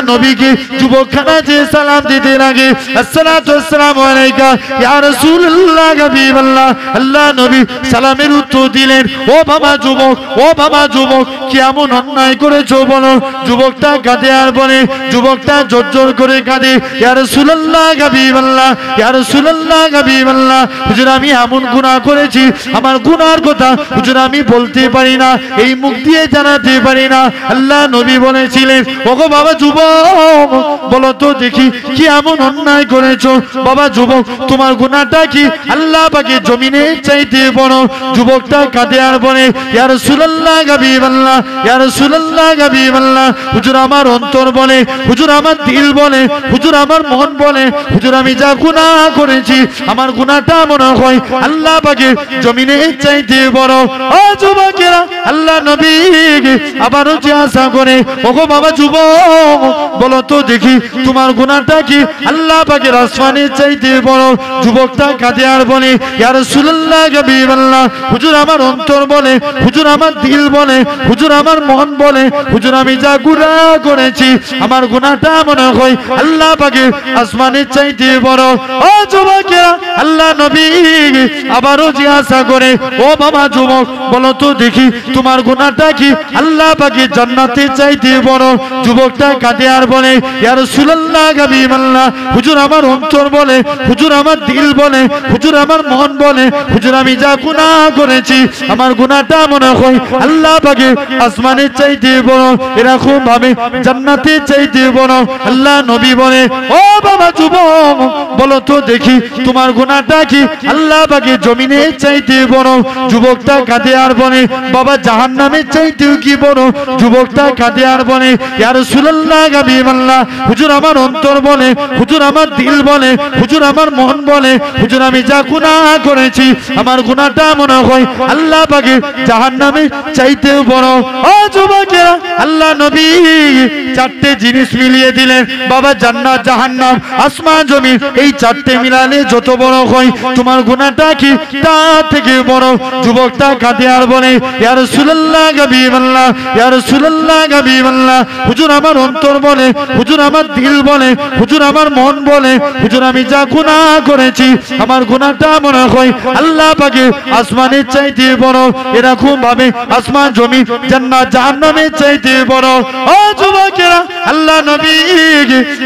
নবীকে যুবকখানা যে সালাম দিতে লাগে, আসসালাতু ওয়াসসালামু আলাইকা ইয়া রাসূলুল্লাহ হাবিবাল্লাহ। আল্লাহ নবী সালামের উত্তর দিলেন, ও বাবা যুবক, ও বাবা যুবক, কি এমন অন্যায় করেছো বলো? যুবকটা কাঁদে আর বলে, যুবকটা জোর করে কাঁদে, ইয়া রাসূলুল্লাহ হাবিবাল্লাহ, ইয়া রাসূলুল্লাহ হাবিবাল্লাহ, হুজুর আমি এমন গুনাহ করেছি, আমার গুনার কথা হুজুর আমি বলতে পারি না, এই মুখ দিয়ে জানাতে পারি না। আল্লাহ নবী বলেছিলেন, ওগো বাবা যুবক, বলো তো দেখি কি এমন অন্যায় করেছো? বাবা যুবক, তোমার গুনাহটা কি আল্লাহ পাকে জমিনে চাইতে বড়? যুবকটা কাঁদে আর বলে, ইয়া রাসূলুল্লাহ হাবিবাল্লাহ, ইয়া রাসূলুল্লাহ হাবিবাল্লাহ, হুজুর আমার অন্তর বলে, হুজুর আমার দিল বলে, হুজুর আমার মন বলে, হুজুর আমি যা গুনাহ করেছি, আমার গুনাহটা মনে হয় আল্লাহ পাকে জমিনে চাইতে বড়। ও যুবকেরা, আল্লাহ নবীকে আবারও জিজ্ঞাসা করে, ওগো বাবা যুবক, বলো তো দেখি তোমার গুনাহটা কি আল্লাহ পাকের আসমানের চাইতে বড়? যুবকটা কাঁদে আর বলে, ইয়া রাসূলুল্লাহ হাবিবাল্লাহ হুজুর আমার অন্তর বলে, হুজুর আমার দিল বলে, হুজুর আমার মন বলে, হুজুর আমি যা গুনাহ করেছি আমার গুনাহটা মনে হয় আল্লাহ পাকের আসমানের চাইতে বড়। ও যুবকেরা, আল্লাহ নবী আবারও জিজ্ঞাসা করে, ও বাবা যুবক বলো তো দেখি তোমার গুনাহটা কি আল্লাহ পাকের জান্নাতের চাইতে বড়? যুবকটা কাঁদে আর বলে, ইয়া রাসূলুল্লাহ হাবিবাল্লাহ হুজুর আমার অন্তর বলে, হুজুর আমার দিল বলে, হুজুর আমার মন বলে, হুজুর আমি যা গুনাহ করেছি আমার গুনাহটা মনে হয় আল্লাহ পাকের আসমানের চাইতে বড়, এরকম ভাবে জান্নাতের চাইতে বড়। আল্লাহ নবী বলে, ও বাবা যুবক বলো তো দেখি তোমার গুনাহটা কি আল্লাহ পাকের জমিনের চাইতে বড়? যুবকটা কাঁদে আর বলে, বাবা জাহান্নামের চাইতেও কি বড়? যুবকটা কাঁদে আর বলে, ইয়া রাসূলুল্লাহ হাবিবাল্লাহ হুজুর আমার অন্তর বলে, হুজুর আমার দিল বলে, হুজুর আমার মন বলে, হুজুর আমি যা গুনাহ করেছি আমার গুনাহটা মনে হয় আল্লাহ পাকের জাহান্নামের চাইতেও বড়। ও যুবকেরা, আল্লাহ নবী চারটে জিনিস মিলিয়ে দিলেন, বাবা জান্নাত জাহান্নাম আসমান জমিন এই চারটে মিলালে যত বড় হয় তোমার গুনাহটা কি তার থেকে বড়। যুবকটা কাঁদে আর বলে, ইয়া রাসূলুল্লাহ হাবিবাল্লাহ, ইয়া রাসূলুল্লাহ হাবিবাল্লাহ হুজুর আমার অন্তর বলে, হুজুর আমার দিল বলে, হুজুর আমার মন বলে, হুজুর আমি যা গুনাহ করেছি আমার গুনাহটা মনে হয় আল্লাহ পাকের আসমানের চাইতে বড়, এরকম ভাবে আসমান জমিন জান্নাত জাহান্নামের চাইতে বড়। ও যুবকেরা, আল্লাহ নবী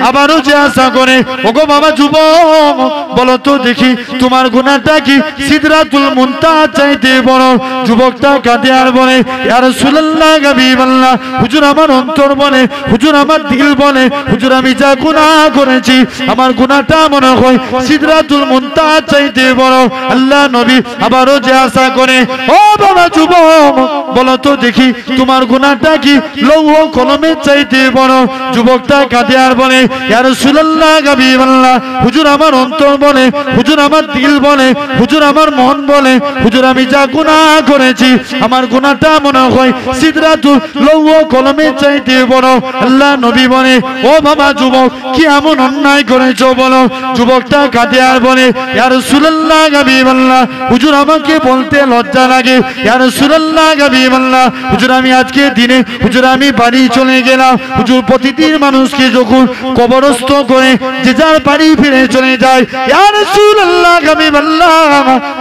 আবারও জিজ্ঞাসা করে, ওগো বাবা যুবক বলো তো দেখি তোমার গুনাহটা কি সিদরাতুল মুনতাহা চাইতে বড়? যুবকটা কাঁদে আর বলে, ইয়া রাসূলুল্লাহ হাবিবাল্লাহ হুজুর আমার অন্তর বলে, হুজুর আমার দিল বলে, হুজুর আমি যা গুনাহ করেছি আমার গুনাহটা মনে হয় সিদরাতুল মুনতাহা চাইতে বড়। আল্লাহ নবী আবারও জিজ্ঞাসা করে, ও বাবা যুবক বলো তো দেখি তোমার গুনাহটা কি লৌহ কলমের চাইতে বড়? যুবকটা কাঁদে আর বলে, ইয়া রাসূলুল্লাহ হাবিবাল্লাহ হুজুর আমার অন্তর বলে, হুজুর আমার দিল বলে, হুজুর আমার মন বলে, হুজুর আমি যা গুনাহ করেছি আমার গুনাহটা মনে হয় সিদরাতুল লৌহ কলমের চাইতে বড়। আল্লাহ নবী বলে, ও বাবা যুবক কি এমন অন্যায় করেছো বলো? যুবকটা কাঁদে আর বলে, ইয়া রাসূলুল্লাহ হাবিবাল্লাহ হুজুর আমাকে বলতে লজ্জা লাগে, ইয়া রাসূলুল্লাহ হাবিবাল্লাহ হুজুর আমি আজকে দিনে হুজুর আমি বাড়ি চলে গেলাম, হুজুর প্রতিদিন মানুষকে যখন কবরস্থ করে যে যার বাড়ি ফিরে চলে যায়, ইয়া রাসূলুল্লাহ হাবিবাল্লাহ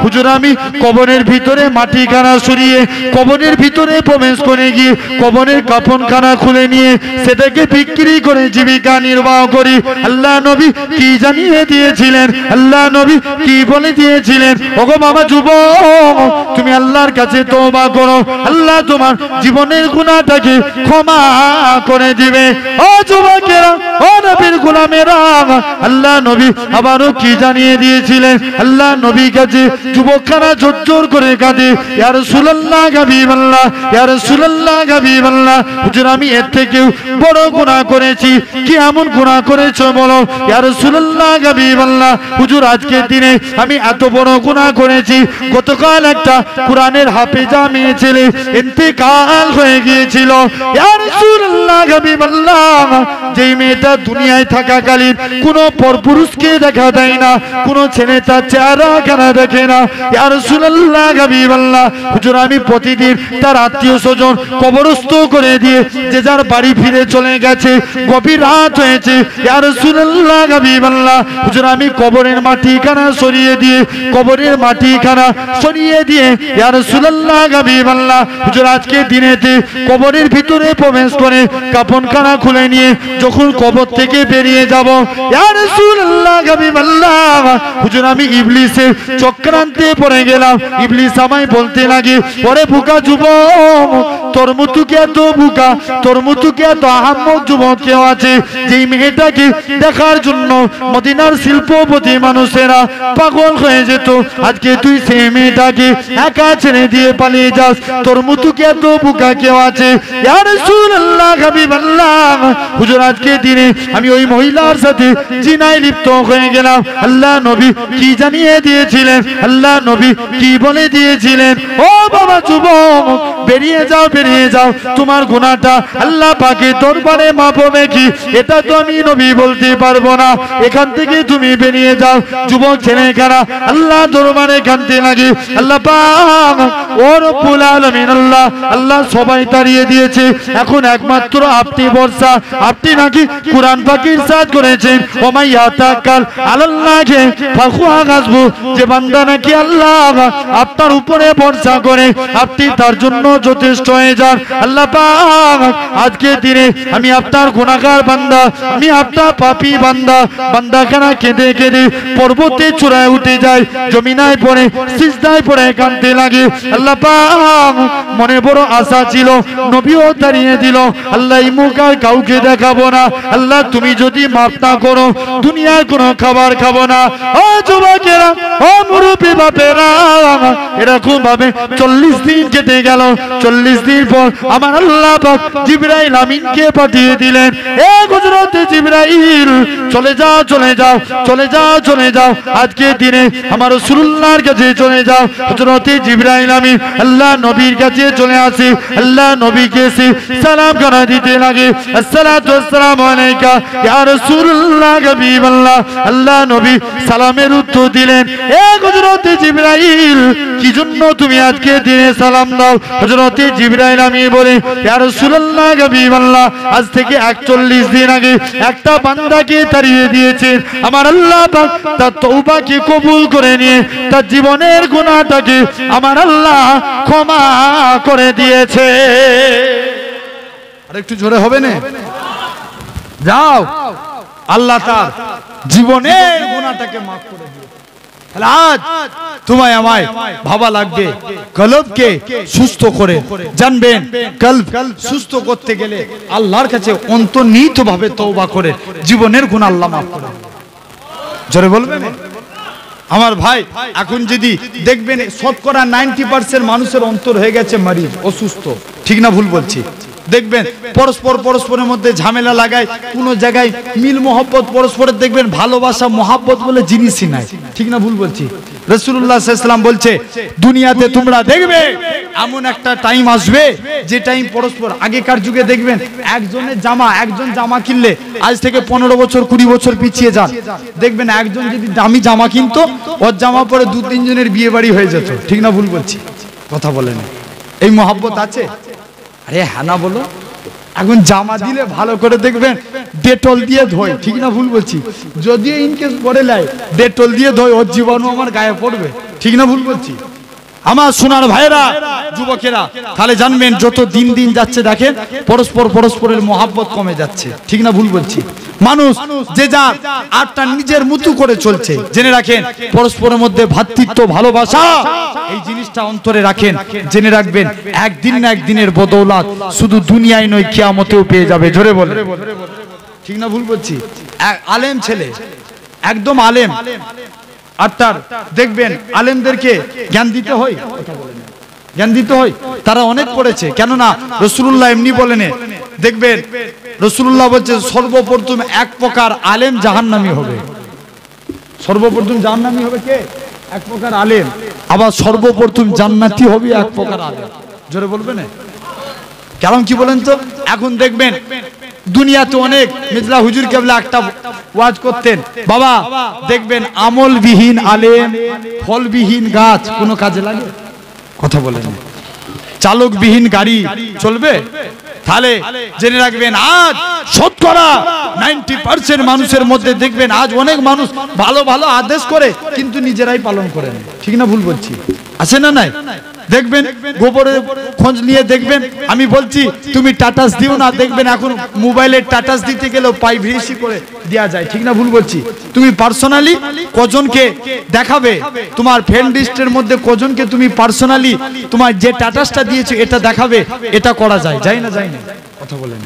হুজুর আমি কবরের ভিতরে মাটিখানা সরিয়ে কবরের ভিতরে প্রবেশ করে গিয়ে কবরের কাফনখানা খুলে নিয়ে সেটাকে বিক্রি করে জীবিকা নির্বাহ করি। আল্লাহ নবী কি জানিয়ে দিয়েছিলেন, আল্লাহ নবী কি বলে দিয়েছিলেন, ওগো বাবা যুবক তুমি আল্লাহর কাছে তওবা করো, আল্লাহ তোমার জীবনের গুনাহটাকে ক্ষমা করে দিবে। ও যুবকেরা, ও নবীর গোলামেরা, আল্লাহ নবী আবারও কি জানিয়ে দিয়েছিলেন, আল্লাহ নবী কাছে যুবকখানা জোর করে কাঁদে, ইয়া রাসূলুল্লাহ হাবিবাল্লাহ, ইয়া রাসূলুল্লাহ হাবিবাল্লাহ হুজুর আমি এর থেকেও বড় গুনাহ করেছি। কি এমন গুনাহ করেছো বলো? ইয়া রাসূলুল্লাহ হাবিবাল্লাহ হুজুর আজকের দিনে আমি এত বড় গুনাহ করেছি, গতকাল একটা কোরআনের হাফেজা মেয়ে ছেলে ইন্তেকাল হয়ে গিয়েছিল। ইয়া রাসূলুল্লাহ হাবিবাল্লাহ যেই মেয়েটা দুনিয়ায় থাকাকালীন কোনো পরপুরুষকে দেখা দেয় না, কোনো ছেলে তার চেহারা খানা দেখে না, ইয়া রাসূলুল্লাহ হাবিবাল্লাহ হুজুর আমি প্রতিদিন তার আত্মীয় স্বজন কবরস্থ করে দিয়ে যে যার বাড়ি ফিরে চলে গেছে, গভীর রাত হয়েছে, ইয়া রাসূলুল্লাহ হাবিবাল্লাহ হুজুর আমি কবরের মাটিখানা সরিয়ে দিয়ে কবরের মাটিখানা সরিয়ে দিয়ে ইয়া রাসূলুল্লাহ হাবিবাল্লাহ হুজুর আজকে দিনেতে কবরের ভিতরে প্রবেশ করে কাফনখানা খুলে নিয়ে যখন কবর থেকে বেরিয়ে যাব, ইয়া রাসূলুল্লাহ হাবিবাল্লাহ হুজুর আমি ইবলিসের চক্রান্তে পড়ে গেলাম। ইবলিস আমায় বলতে লাগে, ওরে বোকা যুবক তোর মতো কি এত বোকা, তোর মতো কি এত আহাম্মক যুবক কেউ আছে যেই মেয়েটাকে দেখার জন্য মদিনার শিল্পপতি মানুষেরা পাগল হয়ে যেত, আজকে তুই সেই মেয়েটাকে একা ছেড়ে দিয়ে পালিয়ে যাস, তোর মতো কি এত বোকা কেউ আছে? ইয়া রাসূলুল্লাহ হাবিবাল্লাহ হুজুর আজকে দিনে আমি ওই মহিলার সাথে জিনায় লিপ্ত অবাক হয়ে গেলাম। আল্লাহ নবী কি জানিয়ে দিয়েছিলেন, আল্লাহ নবী কি বলে দিয়েছিলেন, ও বাবা যুবক বেরিয়ে যাও, বেরিয়ে যাও, তোমার গুনাহটা আল্লাহ পাকের দরবারে মাপ হবে কি এটা তো আমি নবী বলতে পারবো না, এখান থেকে তুমি বেরিয়ে যাও। যুবক ছেলেখানা আল্লাহ দরবারে কাঁদতে লাগে। আল্লাহ পাক ও রব্বুল আলামিন আল্লাহ আল্লাহ সবাই তাড়িয়ে দিয়েছে, এখন একমাত্র আপনি ভরসা, আপনি নাকি কুরআন পাকের সাথ করেছেন ওমাই ইয়াতাকাল আলাল্লাহি ফাহুয়া হাসবু, যে বান্দা নাকি আল্লাহ আপনার উপরে ভরসা করে আপনি তার জন্য যথেষ্ট হয়ে যান। আল্লাহ পাক আজকে দিনে আমি আপনার গুনাহগার বান্দা, আমি আপনার পাপী বান্দা, বান্দাখানা কেঁদে কেঁদে পর্বতে চূড়ায় উঠে যায়, জমিনায় পড়ে সিজদায় পড়ে কাঁদতে লাগে। আল্লাহ পাক মনে বড় আশা ছিল, নবীও তাড়িয়ে দিল, আল্লাহ এই মুখ আর কাউকে দেখাবো না, আল্লাহ তুমি যদি মাফ না করো দুনিয়ার কোনো খাবার খাবো না। ও যুবকেরা, ও মুরব্বী বাপেরা, এরকম ভাবে 40 দিন কেটে গেল। 40 দিন পর আমার আল্লাহ পাক জিবরাইল আমিনকে পাঠিয়ে দিলেন, এ হযরত জিবরাইল চলে যাও, চলে যাও, চলে যাও, চলে যাও, আজকে দিনে আমার রাসূলুল্লাহর কাছে চলে যাও। হযরত জিবরাইল আমিন আল্লাহ নবীর কাছে চলে আসে, আল্লাহ নবীকে এসে সালাম করা দিতে লাগে, আসসালাতু ওয়াসসালামু আলাইকা ইয়া রাসূলুল্লাহ হাবিবাল্লাহ। আল্লাহ নবী সালামের উত্তর দিলেন, এ হযরত জিবরাইল কি জন্য তুমি আজকে দিনে সালাম দাও? হযরত জিবরাইল আমিন বলে, ইয়া রাসূলুল্লাহ হাবিবাল্লাহ আজ থেকে 41 দিন আগে একটা বান্দাকে তাড়িয়ে দিয়েছেন, আমার আল্লাহ পাক তার তওবাকে কবুল করে নিয়ে তার জীবনের গুনাহটাকে আমার আল্লাহ ক্ষমা করে দিয়েছে। আর একটু জোরে হবে না? যাও, আল্লাহ তার জীবনের গুনাহটাকে মাফ করে দিয়েছে। আজ তোমায় আমায় ভাবা লাগবে, কলবকে সুস্থ করে জানবেন, কলব সুস্থ করতে গেলে আল্লাহর কাছে অন্তর্নিহিতভাবে তওবা করে জীবনের গুনাহ আল্লাহ মাফ করে। জোরে বলবেন আমার ভাই। এখন যদি দেখবেন শতকরা 90% মানুষের অন্তর হয়ে গেছে মারিজ, অসুস্থ, ঠিক না ভুল বলছি? দেখবেন পরস্পরের মধ্যে ঝামেলা লাগায়, কোন জায়গায় মিল মোহব্বত পরস্পরের দেখবেন ভালোবাসা মোহাব্বত বলে জিনিসই নাই, ঠিক না ভুল বলছি? রাসূলুল্লাহ সাল্লাল্লাহু আলাইহি ওয়াসাল্লাম বলছে দুনিয়াতে তোমরা দেখবে এমন একটা টাইম আসবে যে টাইম পরস্পর, আগেকার যুগে দেখবেন একজন জামা কিনলে আজ থেকে 15 বছর 20 বছর পিছিয়ে যান, দেখবেন একজন যদি দামি জামা কিনতো ওর জামা পরে 2-3 জনের বিয়ে বাড়ি হয়ে যেত, ঠিক না ভুল বলছি? কথা বলেন, এই মোহাব্বত আছে? আরে হ্যাঁ না বলো। এখন জামা দিলে ভালো করে দেখবেন ডেটল দিয়ে ধোয়, ঠিক না ভুল বলছি? যদিও ইনকেস পরে লাই ডেটল দিয়ে ধোয়, ওর জীবাণু আমার গায়ে পড়বে, ঠিক না ভুল বলছি? আমার সোনার ভাইরা, যুবকেরা, তাহলে জানবেন যত দিন দিন যাচ্ছে দেখেন পরস্পরের মোহাব্বত কমে যাচ্ছে, ঠিক না ভুল বলছি? মানুষ যে যার আটটা নিজের মতো করে চলছে। জেনে রাখেন পরস্পরের মধ্যে ভ্রাতৃত্ব ভালোবাসা এই জিনিসটা অন্তরে রাখেন, জেনে রাখবেন একদিন না একদিনের বদৌলত শুধু দুনিয়ায় নয় কিয়ামতেও পেয়ে যাবে। জোরে বলে, ঠিক না ভুল বলছি? আলেম ছেলে, একদম আলেম, আটটার দেখবেন আলেমদেরকে জ্ঞান দিতে হয়, জ্ঞান দিতে হয়, তারা অনেক পড়েছে। কেননা রাসূলুল্লাহ এমনি বলেন, দেখবেন রাসূলুল্লাহ বলছে সর্বপ্রথম এক প্রকার আলেম জাহান্নামী হবে। সর্বপ্রথম জাহান্নামী হবে কে? এক প্রকার আলেম। আবার সর্বপ্রথম জান্নাতি হবে এক প্রকার আলেম। জোরে বলবেন কারণ কি বলেন তো? এখন দেখবেন দুনিয়াতে অনেক, মির্জা হুজুর কেবলা একটা ওয়াজ করতেন, বাবা দেখবেন আমলবিহীন আলেম ফলবিহীন গাছ কোনো কাজে লাগে? কথা বলেন। চালকবিহীন গাড়ি চলবে? তাহলে জেনে রাখবেন আজ শতকরা 90% মানুষের মধ্যে দেখবেন আজ অনেক মানুষ ভালো ভালো আদেশ করে কিন্তু নিজেরাই পালন করে না, ঠিক না ভুল বলছি? আছে না নাই? দেখবেন গোবরের খোঁজ নিয়ে দেখবেন, আমি বলছি তুমি টাটাস দিও না, দেখবেন এখন মোবাইলে টাটাস দিতে গেলেও প্রাইভেসি করে দেয়া যায়, ঠিক না ভুল বলছি? তুমি পার্সোনালি কজনকে দেখাবে, তোমার ফ্রেন্ড লিস্টের মধ্যে কজনকে তুমি পার্সোনালি তোমার যে টাটাসটা দিয়েছো এটা দেখাবে, এটা করা যায়, যায় না? যায় না? কথা বলেন।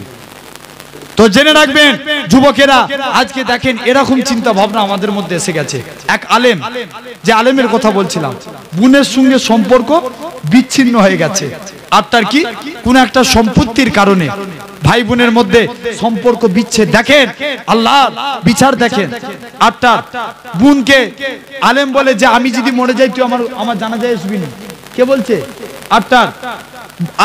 তো জেনে রাখবেন যুবকেরা, আজকে দেখেন এরকম চিন্তা ভাবনা আমাদের মধ্যে এসে গেছে। এক আলেম, যে আলেমের কথা বলছিলাম, বোনের সঙ্গে সম্পর্ক বিচ্ছিন্ন হয়ে গেছে। আর তার কি? কোন একটা সম্পত্তির কারণে ভাই বোনের মধ্যে সম্পর্ক বিচ্ছেদ দেখেন, আল্লাহ বিচার দেখেন। আটটা বোনকে আলেম বলে যে আমি যদি মরে যাই তুই আমার জানাজায় আসবি না, কে বলছে? আটটা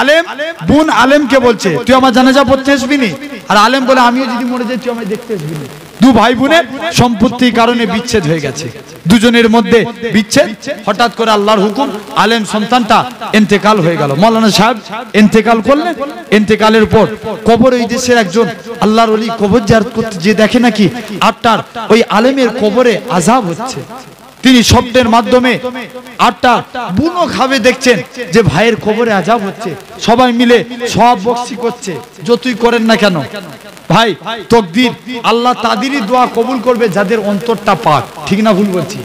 আলেম বোন আলেমকে বলছে তুই আমার জানাজা পড়তে আসবি না, আর আলেম বলে আমিও যদি মরে যাই তুই আমায় দেখতে আসবি না। দু ভাই বোনের সম্পত্তির কারণে বিচ্ছেদ হয়ে গেছে, দুজনের মধ্যে বিচ্ছেদ। হঠাৎ করে আল্লাহর হুকুম, আলেম সন্তানটা ইন্তেকাল হয়ে গেল। মাওলানা সাহেব ইন্তেকাল করলেন। ইন্তেকালের পর কবর, এই দেশের একজন আল্লাহর ওলি কবর জিয়ারত করতে যে দেখে নাকি আটটার ওই আলেমের কবরে আযাব হচ্ছে। তিনি শব্দের মাধ্যমে আটটা বুনো খাবে দেখছেন যে ভাইয়ের কবরে আযাব হচ্ছে। সবাই মিলে সব বকশি করছে, যতই করেন না কেন ভাই তাকদীর, আল্লাহ তাদেরই দোয়া কবুল করবে যাদের অন্তরটা পাক। ঠিক না ভুল বলছি?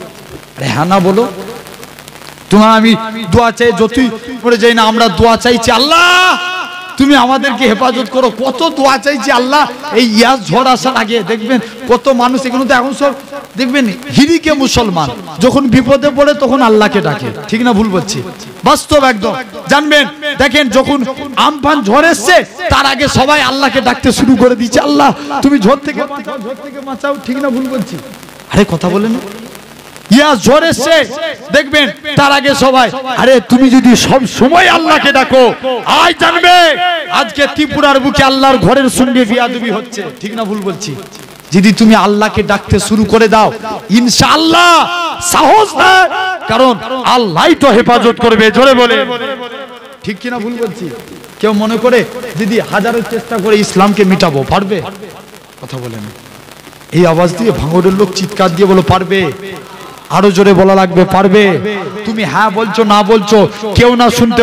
আরে হ্যাঁ না বলো। তোমার আমি দোয়া চাই, যতই করে যাই না আমরা দোয়া চাইছি আল্লাহ তুমি আমাদেরকে হেফাজত করো। কত দোয়া চাইছি আল্লাহ। এই ইয়াস ঝড় আসার আগে দেখবেন কত মানুষ, এখানে তো এখন সব দেখবেন হিরিকে মুসলমান, যখন বিপদে পড়ে তখন আল্লাহকে ডাকে। ঠিক না ভুল বলছি? বাস্তব একদম জানবেন। দেখেন যখন আমফান ঝড় এসছে তার আগে সবাই আল্লাহকে ডাকতে শুরু করে দিচ্ছে, আল্লাহ তুমি ঝড় থেকে বাঁচাও। ঠিক না ভুল বলছি? আরে কথা বলেন, ইয়াস ঝড় এসছে দেখবেন তার আগে সবাই, আরে তুমি যদি সব সময় আল্লাহকে ডাকো, আজ জানবে আজকে ত্রিপুরার বুকে আল্লাহর ঘরের সঙ্গে বিয়াদবি হচ্ছে। ঠিক না ভুল বলছি? যদি তুমি আল্লাহকে ডাকতে শুরু করে দাও ইনশাআল্লাহ সাহস নাও, কারণ আল্লাহই তো হেফাজত করবে। জোরে বলে ঠিক কিনা ভুল বলছি? কেউ মনে করে যদি হাজারো চেষ্টা করে ইসলামকে মিটাবো, পারবে? কথা বলেন। এই আওয়াজ দিয়ে ভাঙড়ের লোক চিৎকার দিয়ে বলো পারবে। আরো জোরে বলা লাগবে পারবে। তুমি হ্যাঁ বলছো না বলছো কেউ না শুনতে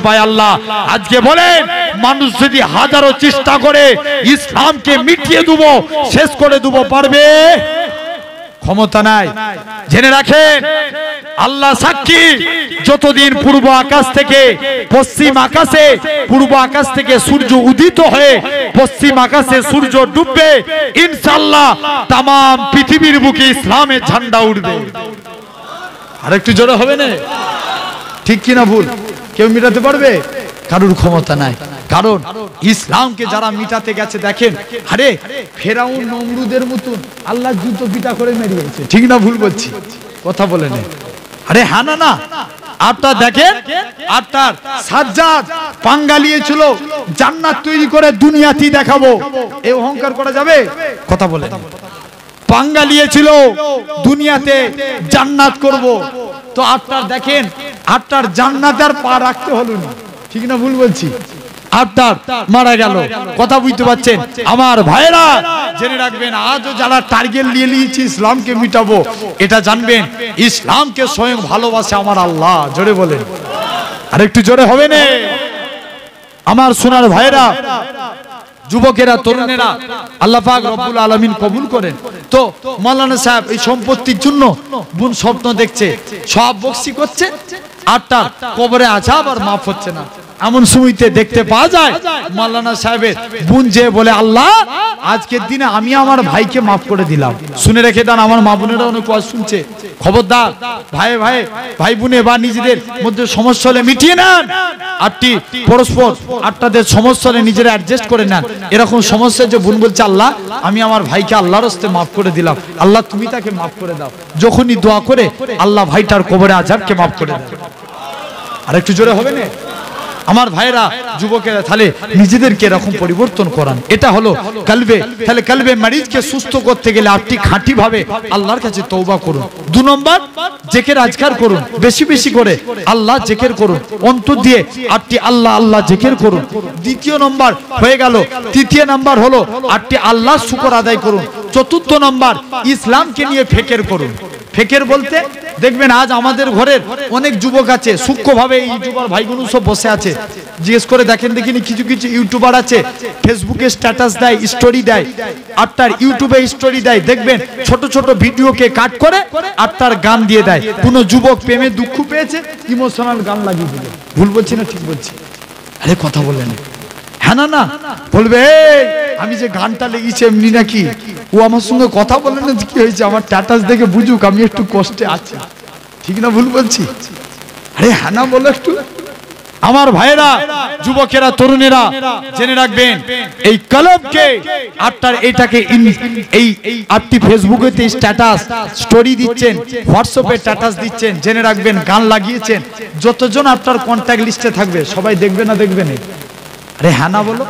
পায় আল্লাহ। আজকে বলেন মানুষ যদি হাজারো চেষ্টা করে ইসলামকে মিটিয়ে দেবো, শেষ করে দেবো, পারবে? ক্ষমতা নাই। জেনে রাখেন আল্লাহ সাক্ষী, যতদিন পূর্ব আকাশ থেকে পশ্চিম আকাশে, পূর্ব আকাশ থেকে সূর্য উদিত হয়ে পশ্চিম আকাশে সূর্য ডুববে, ইনশাআল্লাহ তাম পৃথিবীর বুকে ইসলামের ঝান্ডা উঠবে। আরেকটু জোরে হবে না? ঠিক কিনা ভুল? কেউ মিটাতে পারবে? কারোর ক্ষমতা নাই। কারণ ইসলামকে যারা মিটাতে গেছে দেখেন, আরে ফেরাউন নমরুদের মতন আল্লাহ যুদ্ধ পিটা করে মেরিয়েছে। ঠিক না ভুল বলছি? কথা বলে নেই। আরে হ্যাঁ না না আপনার দেখেন আপনার সাজ্জাদ পাঙ্গালিয়েছিল জান্নাত তৈরি করে দুনিয়াতেই দেখাবো, এই অহংকার করা যাবে? কথা বলে পাঙ্গালিয়েছিল দুনিয়াতে জান্নাত করব, তো আপনার দেখেন আপনার জান্নাতের পা রাখতে হলো না। ঠিক না ভুল বলছি? আপনার মারা গেল। কথা বুঝতে পারছেন আমার ভাইরা? জেনে রাখবেন আজও যারা টার্গেট নিয়ে নিয়েছি ইসলামকে মিটাবো, এটা জানবেন ইসলামকে স্বয়ং ভালোবাসে আমার আল্লাহ। জোরে বলেন, আরেকটু জোরে হবে না? আমার সোনার ভাইরা, যুবকেরা, তরুণেরা, আল্লাহ পাক রব্বুল আলামিন কবুল করেন। তো মাওলানা সাহেব এই সম্পত্তির জন্য বোন স্বপ্ন দেখছে, সব বকশি করছে, আটটা কবরে আযাব আর মাফ হচ্ছে না। এমন সময়তে দেখতে পাওয়া যায় মাওলানা সাহেবের বোন যে বলে, আল্লাহ আজকের দিনে আমি আমার ভাইকে মাফ করে দিলাম। শুনে রেখে দেন আমার মা বোনেরা অনেক কথা শুনছে, খবরদার ভাই বোনে বা নিজেদের মধ্যে সমস্যা হলে মিটিয়ে নেন। আটটি পরস্পর আটটাদের সমস্যা হলে নিজেরা অ্যাডজাস্ট করে নেন। এরকম সমস্যা যে বোন বলছে, আল্লাহ আমি আমার ভাইকে আল্লাহর হস্তে মাফ করে দিলাম, আল্লাহ তুমি তাকে মাফ করে দাও। যখনই দোয়া করে আল্লাহ ভাইটার কবরে আযাবকে মাফ করে দেয়। আর একটু জোরে হবে না? আমার ভাইরা, যুবকেরা, তাহলে নিজেদেরকে এরকম পরিবর্তন করান। এটা হলো কলবে। তাহলে কলবে মরিজকে সুস্থ করতে গেলে আপনি খাঁটি ভাবে আল্লাহর কাছে তওবা করুন। 2 নম্বর জিকির আজকার করুন, বেশি বেশি করে আল্লাহ জিকির করুন, অন্তর দিয়ে আপনি আল্লাহ আল্লাহ জিকির করুন। 2 নম্বর হয়ে গেল। 3 নম্বর হলো আপনি আল্লাহ শুকর আদায় করুন। 4 নম্বর ইসলামকে নিয়ে ফিকির করুন। ফিকির বলতে দেখবেন আজ আমাদের ঘরের অনেক যুবক আছে সূক্ষ্মভাবে ইউটিউবার ভাইগুলো সব বসে আছে, জিজ্ঞেস করে দেখেন দেখিনি কিছু কিছু ইউটিউবার আছে ফেসবুকে স্ট্যাটাস দেয়, স্টোরি দেয়, আপনার ইউটিউবে স্টোরি দেয়, দেখবেন ছোট ছোট ভিডিওকে কাট করে আপনার গান দিয়ে দেয়। কোনো যুবক প্রেমে দুঃখ পেয়েছে ইমোশনাল গান লাগিয়ে দিল। ভুল বলছি না ঠিক বলছি? আরে কথা বললেন হ্যাঁ না না বলবে আমি যে গানটা লেগেছি এমনি নাকি, ও আমার সঙ্গে কথা বললেন না কি হয়েছে, আমার স্ট্যাটাস দেখে বুঝুক আমি একটু কষ্টে আছি। ঠিক না ভুল বলছি? আরে হ্যাঁ না বলো একটু। আমার ভাইরা, যুবকেরা, তরুণেরা জেনে রাখবেন, এই কলবকে আপনার এটাকে এই আপনি ফেসবুকেতে স্ট্যাটাস স্টোরি দিচ্ছেন, হোয়াটসঅ্যাপে স্ট্যাটাস দিচ্ছেন, জেনে রাখবেন গান লাগিয়েছেন, যতজন আপনার কন্ট্যাক্ট লিস্টে থাকবে সবাই দেখবে না দেখবে না? আরে হ্যাঁ না বলো,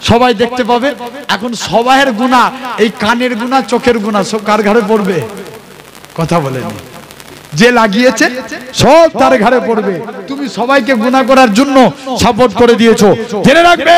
সবাই দেখতে পাবে। এখন সবাইয়ের গুনাহ, এই কানের গুনাহ, চোখের গুনাহ সব কার ঘাড়ে পড়বে? কথা বলেন, যে লাগিয়েছে সব তার ঘাড়ে পড়বে। তুমি সবাইকে গুনাহ করার জন্য সাপোর্ট করে দিয়েছো। জেনে রাখবে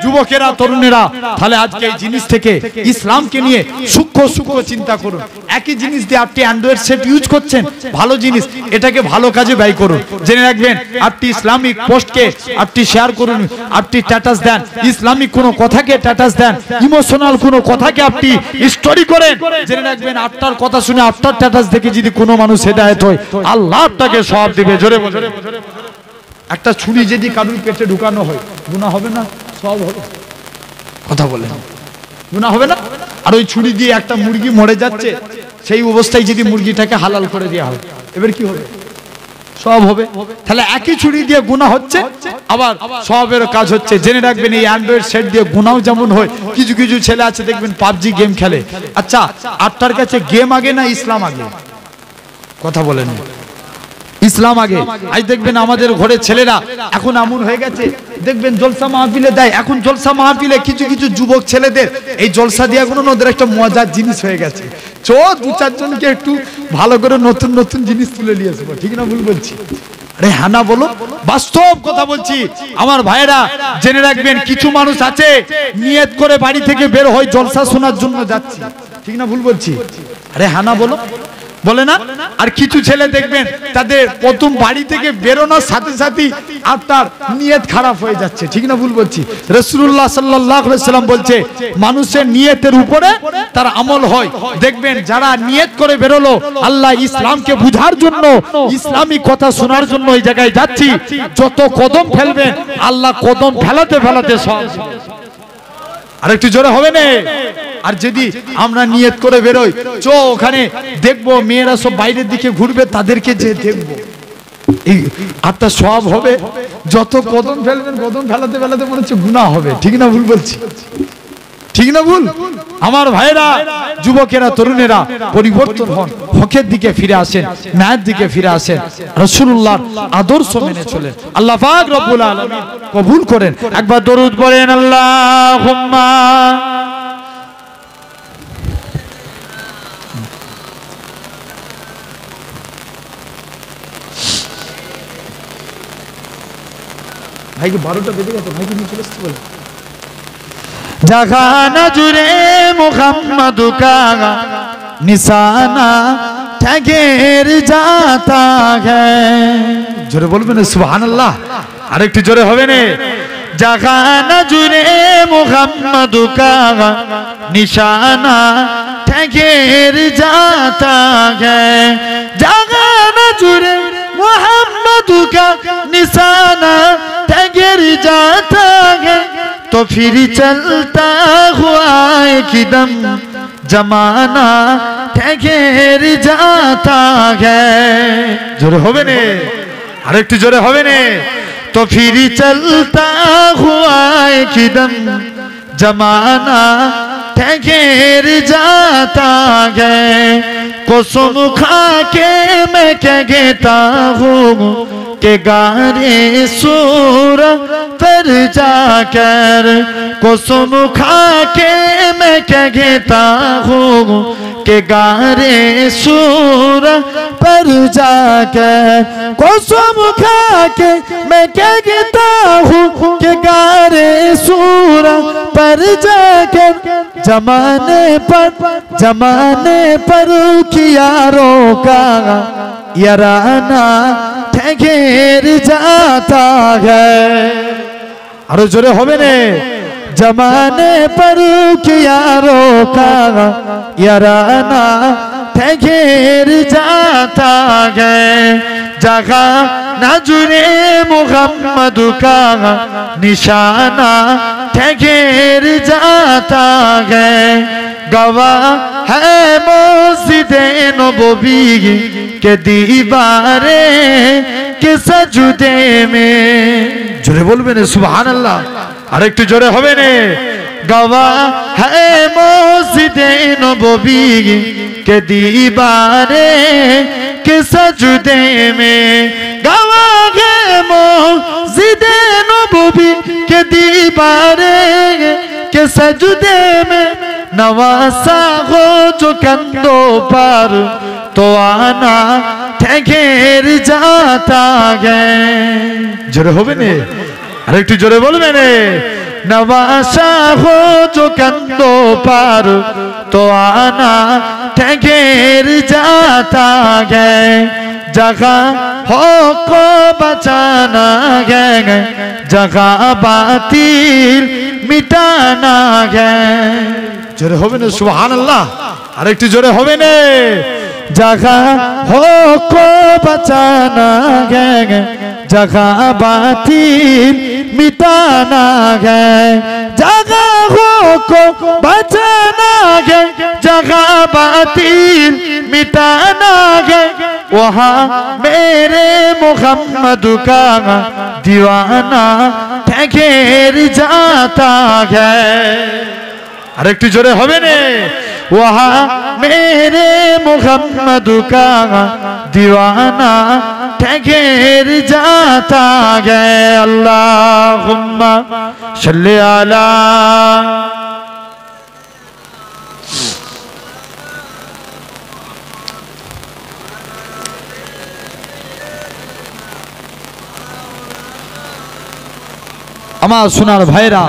যুবকেরা, তরুণেরা, তাহলে আজকে এই জিনিস থেকে ইসলামকে নিয়ে সূক্ষ্ম চিন্তা করুন। একই জিনিস দিয়ে আপনি অ্যান্ড্রয়েড সেট ইউজ করছেন, ভালো জিনিস, এটাকে ভালো কাজে ব্যয় করুন। জেনে রাখবেন আপনি ইসলামিক পোস্টকে আপনি শেয়ার করুন, আপনি স্ট্যাটাস দেন, ইসলামিক কোনো কথাকে স্ট্যাটাস দেন, ইমোশনাল কোনো কথাকে আপনি স্টোরি করেন, জেনে রাখবেন আপনার কথা শুনে আপনার স্ট্যাটাস দেখে যদি কোনো মানুষ হেদায়েত হয়, আল্লাহ আপনাকে সব দিবে। জোরে বলে, একটা ছুরি যদি কারুর পেটে ঢুকানো হয় গুনাহ হবে না? সব হবে। কথা বলে গুনাহ হবে না? আর ওই ছুরি দিয়ে একটা মুরগি মরে যাচ্ছে, সেই অবস্থায় যদি মুরগিটাকে হালাল করে দেওয়া হয়, এবার কি হবে? সব হবে। তাহলে একই ছুরি দিয়ে গুনাহ হচ্ছে, আবার সবের কাজ হচ্ছে। জেনে রাখবেন এই অ্যান্ড্রয়েড সেট দিয়ে গুনাহ যেমন হয়, কিছু কিছু ছেলে আছে দেখবেন পাবজি গেম খেলে। আচ্ছা, আপনার কাছে গেম আগে না ইসলাম আগে? কথা বলেন, ইসলাম আগে? আজ দেখবেন আমাদের ঘরের ছেলেরা এখন এমন হয়ে গেছে, দেখবেন জলসা মাহফিলে দেয়। এখন জলসা মাহফিলে কিছু কিছু যুবক ছেলেদের এই জলসা দিয়া কোনো ওদের একটা মজার জিনিস হয়ে গেছে, চো দু চারজনকে একটু ভালো করে নতুন নতুন জিনিস তুলে নিয়ে আসবো। ঠিক না ভুল বলছি? আরে হ্যাঁ না বলো, বাস্তব কথা বলছি। আমার ভাইরা জেনে রাখবেন, কিছু মানুষ আছে নিয়ত করে বাড়ি থেকে বের হয় জলসা শোনার জন্য যাচ্ছে। ঠিক না ভুল বলছি? আরে হ্যাঁ না বলো, বলে না? আর কিছু ছেলে দেখবেন তাদের প্রথম বাড়ি থেকে বেরোনোর সাথে সাথে আপনার নিয়ত খারাপ হয়ে যাচ্ছে। ঠিক না ভুল বলছি? রাসূলুল্লাহ সাল্লাল্লাহু আলাইহি ওয়াসাল্লাম বলছে, মানুষের নিয়তের উপরে তার আমল হয়। দেখবেন যারা নিয়ত করে বেরোলো আল্লাহ ইসলামকে বুঝার জন্য, ইসলামী কথা শোনার জন্য ওই জায়গায় যাচ্ছি, যত কদম ফেলবেন আল্লাহ কদম ফেলাতে ফেলাতে সব। আর একটু জোরে হবে না? আর যদি আমরা নিয়ত করে বেরোই, চো ওখানে দেখবো মেয়েরা সব বাইরের দিকে ঘুরবে, তাদেরকে যে দেখবো, এই আপনার সব হবে। যত কদম ফেলবেন কদম ফেলাতে ফেলাতে মনে হচ্ছে গুনাহ হবে। ঠিক না ভুল বলছি? ঠিক না ভুল? আমার ভাইরা, যুবকেরা, তরুণেরা পরিবর্তন হন, হকের দিকে ফিরে আসেন, ন্যায়ের দিকে ফিরে আসেন, রাসূলুল্লাহর আদর্শ মেনে চলেন। আল্লাহ পাক রব্বুল আলামিন কবুল করেন। একবার দরুদ পড়েন, আল্লাহুম্মা। ভাইকে 12টা বেজে গেছে, ভাইকে নিয়ে চলে আসতে বলে। জাগানা জুড়ে মুহাম্মদ কা নিশানা ঠগের जाता है। জোরে বলবেন সুবহানাল্লাহ, আর একটু জোরে হবে না? জাগানা জুড়ে মুহাম্মদ কা নিশানা ঠগের जाता है। জাগানা জুড়ে मुहम्मद का निशाना ठगर जाता है, तो फिर चलता हुआ एक दम जमाना ठगर जाता है। जोरे होवे ने, और एक जोरे होवे ने। तो फिर चलता हुआ एक दम जमाना ठगर जाता है। कसम खा के मैं कहता हूँ के गारे सूर पर जाकर, कसम खा के मैं कहता हूँ के गारे सूर पर जाकर, कसम खा के मैं कहता हूँ के गारे सूर पर जाकर, जमाने पर यारों का याराना ठगेर जाता है। अरे जोरे होवे ने। जमाने पर यारों का याराना ठगेर जाता है। जगह न जुरे मुहम्मद का निशाना ठगेर जाता है। गवाह है मस्जिद नबवी के दीवारे के सजदे में। जोरे बोलबेन सुभान अल्लाह, और एक जोरे होबे ने। गवाह है मस्जिदे नबवी के दीवारे के सजदे में। गवाह है मस्जिदे नबवी के दीवारे के सजदे में। नवासा हो जो कंधों पर तो आना ठेकेर जाता है। जोरे होबे ने, और एक जोरे बोलबे ने। नवासा हो जो कंधों पर तो आना ठेकेर जाता है। जगह हो को बचाना है, जगह बातिल मिटाना है। जोरे होबे ने सुभान अल्लाह, और एक जोरे होबे ने। जगह हो को बचाना है, जगह बातिल मिटाना है। जगह हो को बचाना है, जगह बातिल मिटाना है। वहाँ मेरे मोहम्मद का दीवाना ठेकेर जाता है। और एक जोरे होबे ने। वहाँ मेरे मोहम्मद का दीवाना ठेकेर जाता है। अल्लाहुम्मा सल्ली अला। আমার সোনার ভাইরা,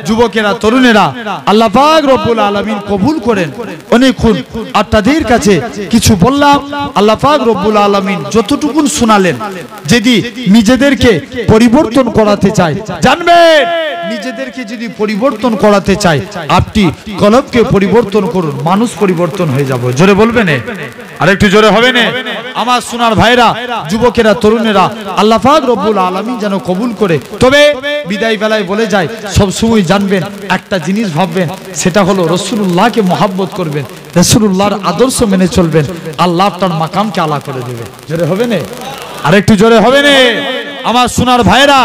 যুবকেরা, তরুণেরা, আল্লাহ পাক রব্বুল আলামিন কবুল করেন। অনেকক্ষণ আপনাদের কাছে কিছু বললাম, আল্লাহ পাক রব্বুল আলামিন যতটুকু শোনালেন, যদি নিজেদেরকে পরিবর্তন করাতে চায়, জানবেন নিজেদেরকে যদি পরিবর্তন করাতে চায়, আপনি কলবকে পরিবর্তন করুন, মানুষ পরিবর্তন হয়ে যাবে। জোরে বলবেন, আর একটু জোরে হবে না? আমার সোনার ভাইরা, যুবকেরা, তরুণেরা, আল্লাহ পাক রব্বুল আলামিন যেন কবুল করে। তবে বিদায় বেলায় বলে যায়, সব সময় জানবেন, একটা জিনিস ভাববেন, সেটা হলো রাসূলুল্লাহকে মহব্বত করবেন, রাসূলুল্লাহর আদর্শ মেনে চলবেন, আল্লাহ আপনার মাকামকে আলা করে দেবে। জোরে হবে না? আর একটু জোরে হবে না? আমার সোনার ভাইরা,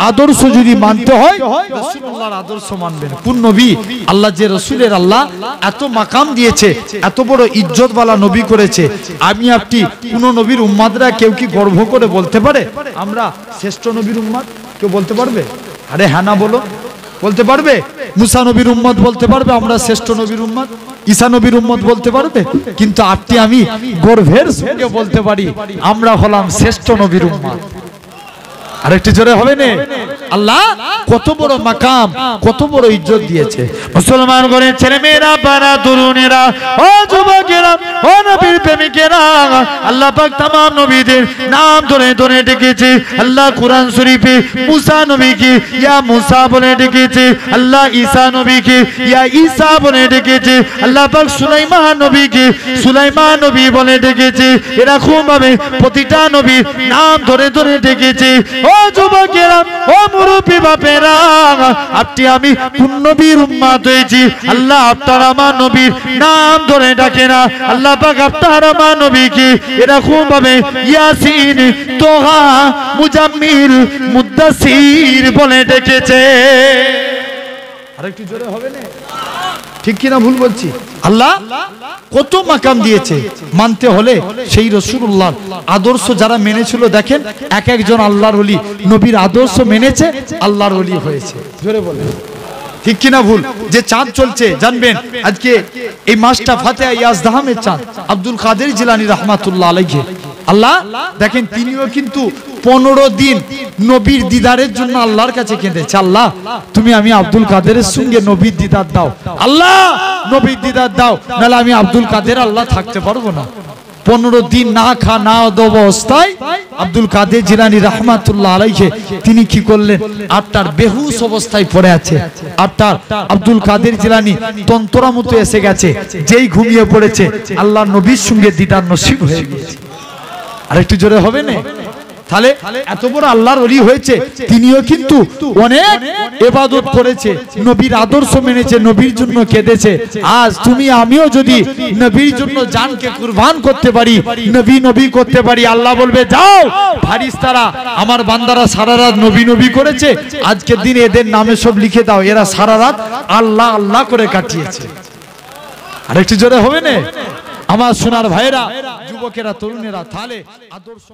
আদর্শ যদি মানতে হয়, রাসূলুল্লাহর আদর্শ মানবেন। কোন নবী? আল্লাহ যে রাসূলের আল্লাহ এত মাকাম দিয়েছে, এত বড় ইজ্জতওয়ালা নবী করেছে, আমি আপনি কোন নবীর উম্মতরা কেউ কি গর্ব করে বলতে পারে আমরা শ্রেষ্ঠ নবীর উম্মত? কেউ বলতে পারবে? আরে হ্যাঁ না বলো, বলতে পারবে? মুসা নবীর উম্মত বলতে পারবে আমরা শ্রেষ্ঠ নবীর উম্মত? ঈসা নবীর উম্মত বলতে পারবে? কিন্তু আপনি আমি গর্বের সঙ্গে বলতে পারি আমরা হলাম শ্রেষ্ঠ নবীর উম্মত। আরেকটি জোরে হবে না? আল্লাহ কত বড় মাকাম, কত বড় ইজ্জত দিয়েছে। মুসলমান ঘরের ছেলে মেয়েরা, বারা, তরুণেরা, ও যুবকেরা, ও নবীর প্রেমিকেরা, আল্লাহ পাক तमाम নবীদের নাম ধরে ধরে ডেকেছে। আল্লাহ কুরআন শরীফে মুসা নবীকে ইয়া মুসা বলে ডেকেছে, আল্লাহ ঈসা নবীকে ইয়া ঈসা বলে ডেকেছে, আল্লাহ পাক সুলাইমান নবীকে সুলাইমান নবী বলে ডেকেছে। এরকম ভাবে প্রতিটা নবীর নাম ধরে ধরে ডেকেছে। ও যুবকেরা, ও মুরব্বি বাপেরা, আপনি আমি কোন নবীর উম্মত হয়েছি? আল্লাহ আপনার আমার নবীর নাম ধরে ডাকে না। আল্লাহ পাক আপনার আমার নবীকে এরকম ভাবে ইয়াসিন, তোহা, মুজাম্মিল, মুদ্দাসির বলে ডেকেছে। আরেকটু জোরে হবে না? ঠিক কিনা ভুল বলছি? আল্লাহ কত মাকাম দিয়েছে, মানতে হলে সেই রাসূলুল্লাহর আদর্শ যারা মেনেছিল, দেখেন এক একজন আল্লাহর ওলি নবীর আদর্শ মেনেছে, আল্লাহর ওলি হয়েছে। জোরে বলে ঠিক কিনা ভুল? যে চাঁদ চলছে, জানবেন আজকে এই মাসটা ফাতেহা ইয়াজদাহামের চাঁদ, আব্দুল কাদের জিলানী রাহমাতুল্লাহ আলাইহি। আল্লাহ দেখেন তিনিও কিন্তু 15 দিন নবীর দিদারের জন্য আল্লাহর কাছে কেঁদেছে, আল্লাহ তুমি আমি আব্দুল কাদেরের সঙ্গে নবীর দিদার দাও, আল্লাহ নবীর দিদার দাও, নাহলে আমি আব্দুল কাদের আল্লাহ থাকতে পারবো না। 15 দিন না খা না অবস্থায় আব্দুল কাদের জিলানী রাহমাতুল্লাহ আলাইহি তিনি কি করলেন? আপনার বেহুশ অবস্থায় পড়ে আছে, আপনার আব্দুল কাদের জিলানী তন্ত্রা মতো এসে গেছে, যেই ঘুমিয়ে পড়েছে আল্লাহ নবীর সঙ্গে দিদার নসিব হয়ে গেছে। আরেকটু জোরে হবে না? তাহলে এত বড় আল্লাহর ওলি হয়েছে, তিনিও কিন্তু অনেক ইবাদত করেছে, নবীর আদর্শ মেনেছে, নবীর জন্য কেঁদেছে। আজ তুমি আমিও যদি নবীর জন্য জানকে কুরবান করতে পারি, নবী নবী করতে পারি, আল্লাহ বলবে যাও ফেরেশতারা আমার বান্দারা সারা রাত নবী নবী করেছে, আজকের দিন এদের নামে সব লিখে দাও, এরা সারা রাত আল্লাহ আল্লাহ করে কাটিয়েছে। আরেকটু জোরে হবে না আমার সোনার ভাইরা, যুবকেরা, তরুণেরা? তাহলে আদর্শ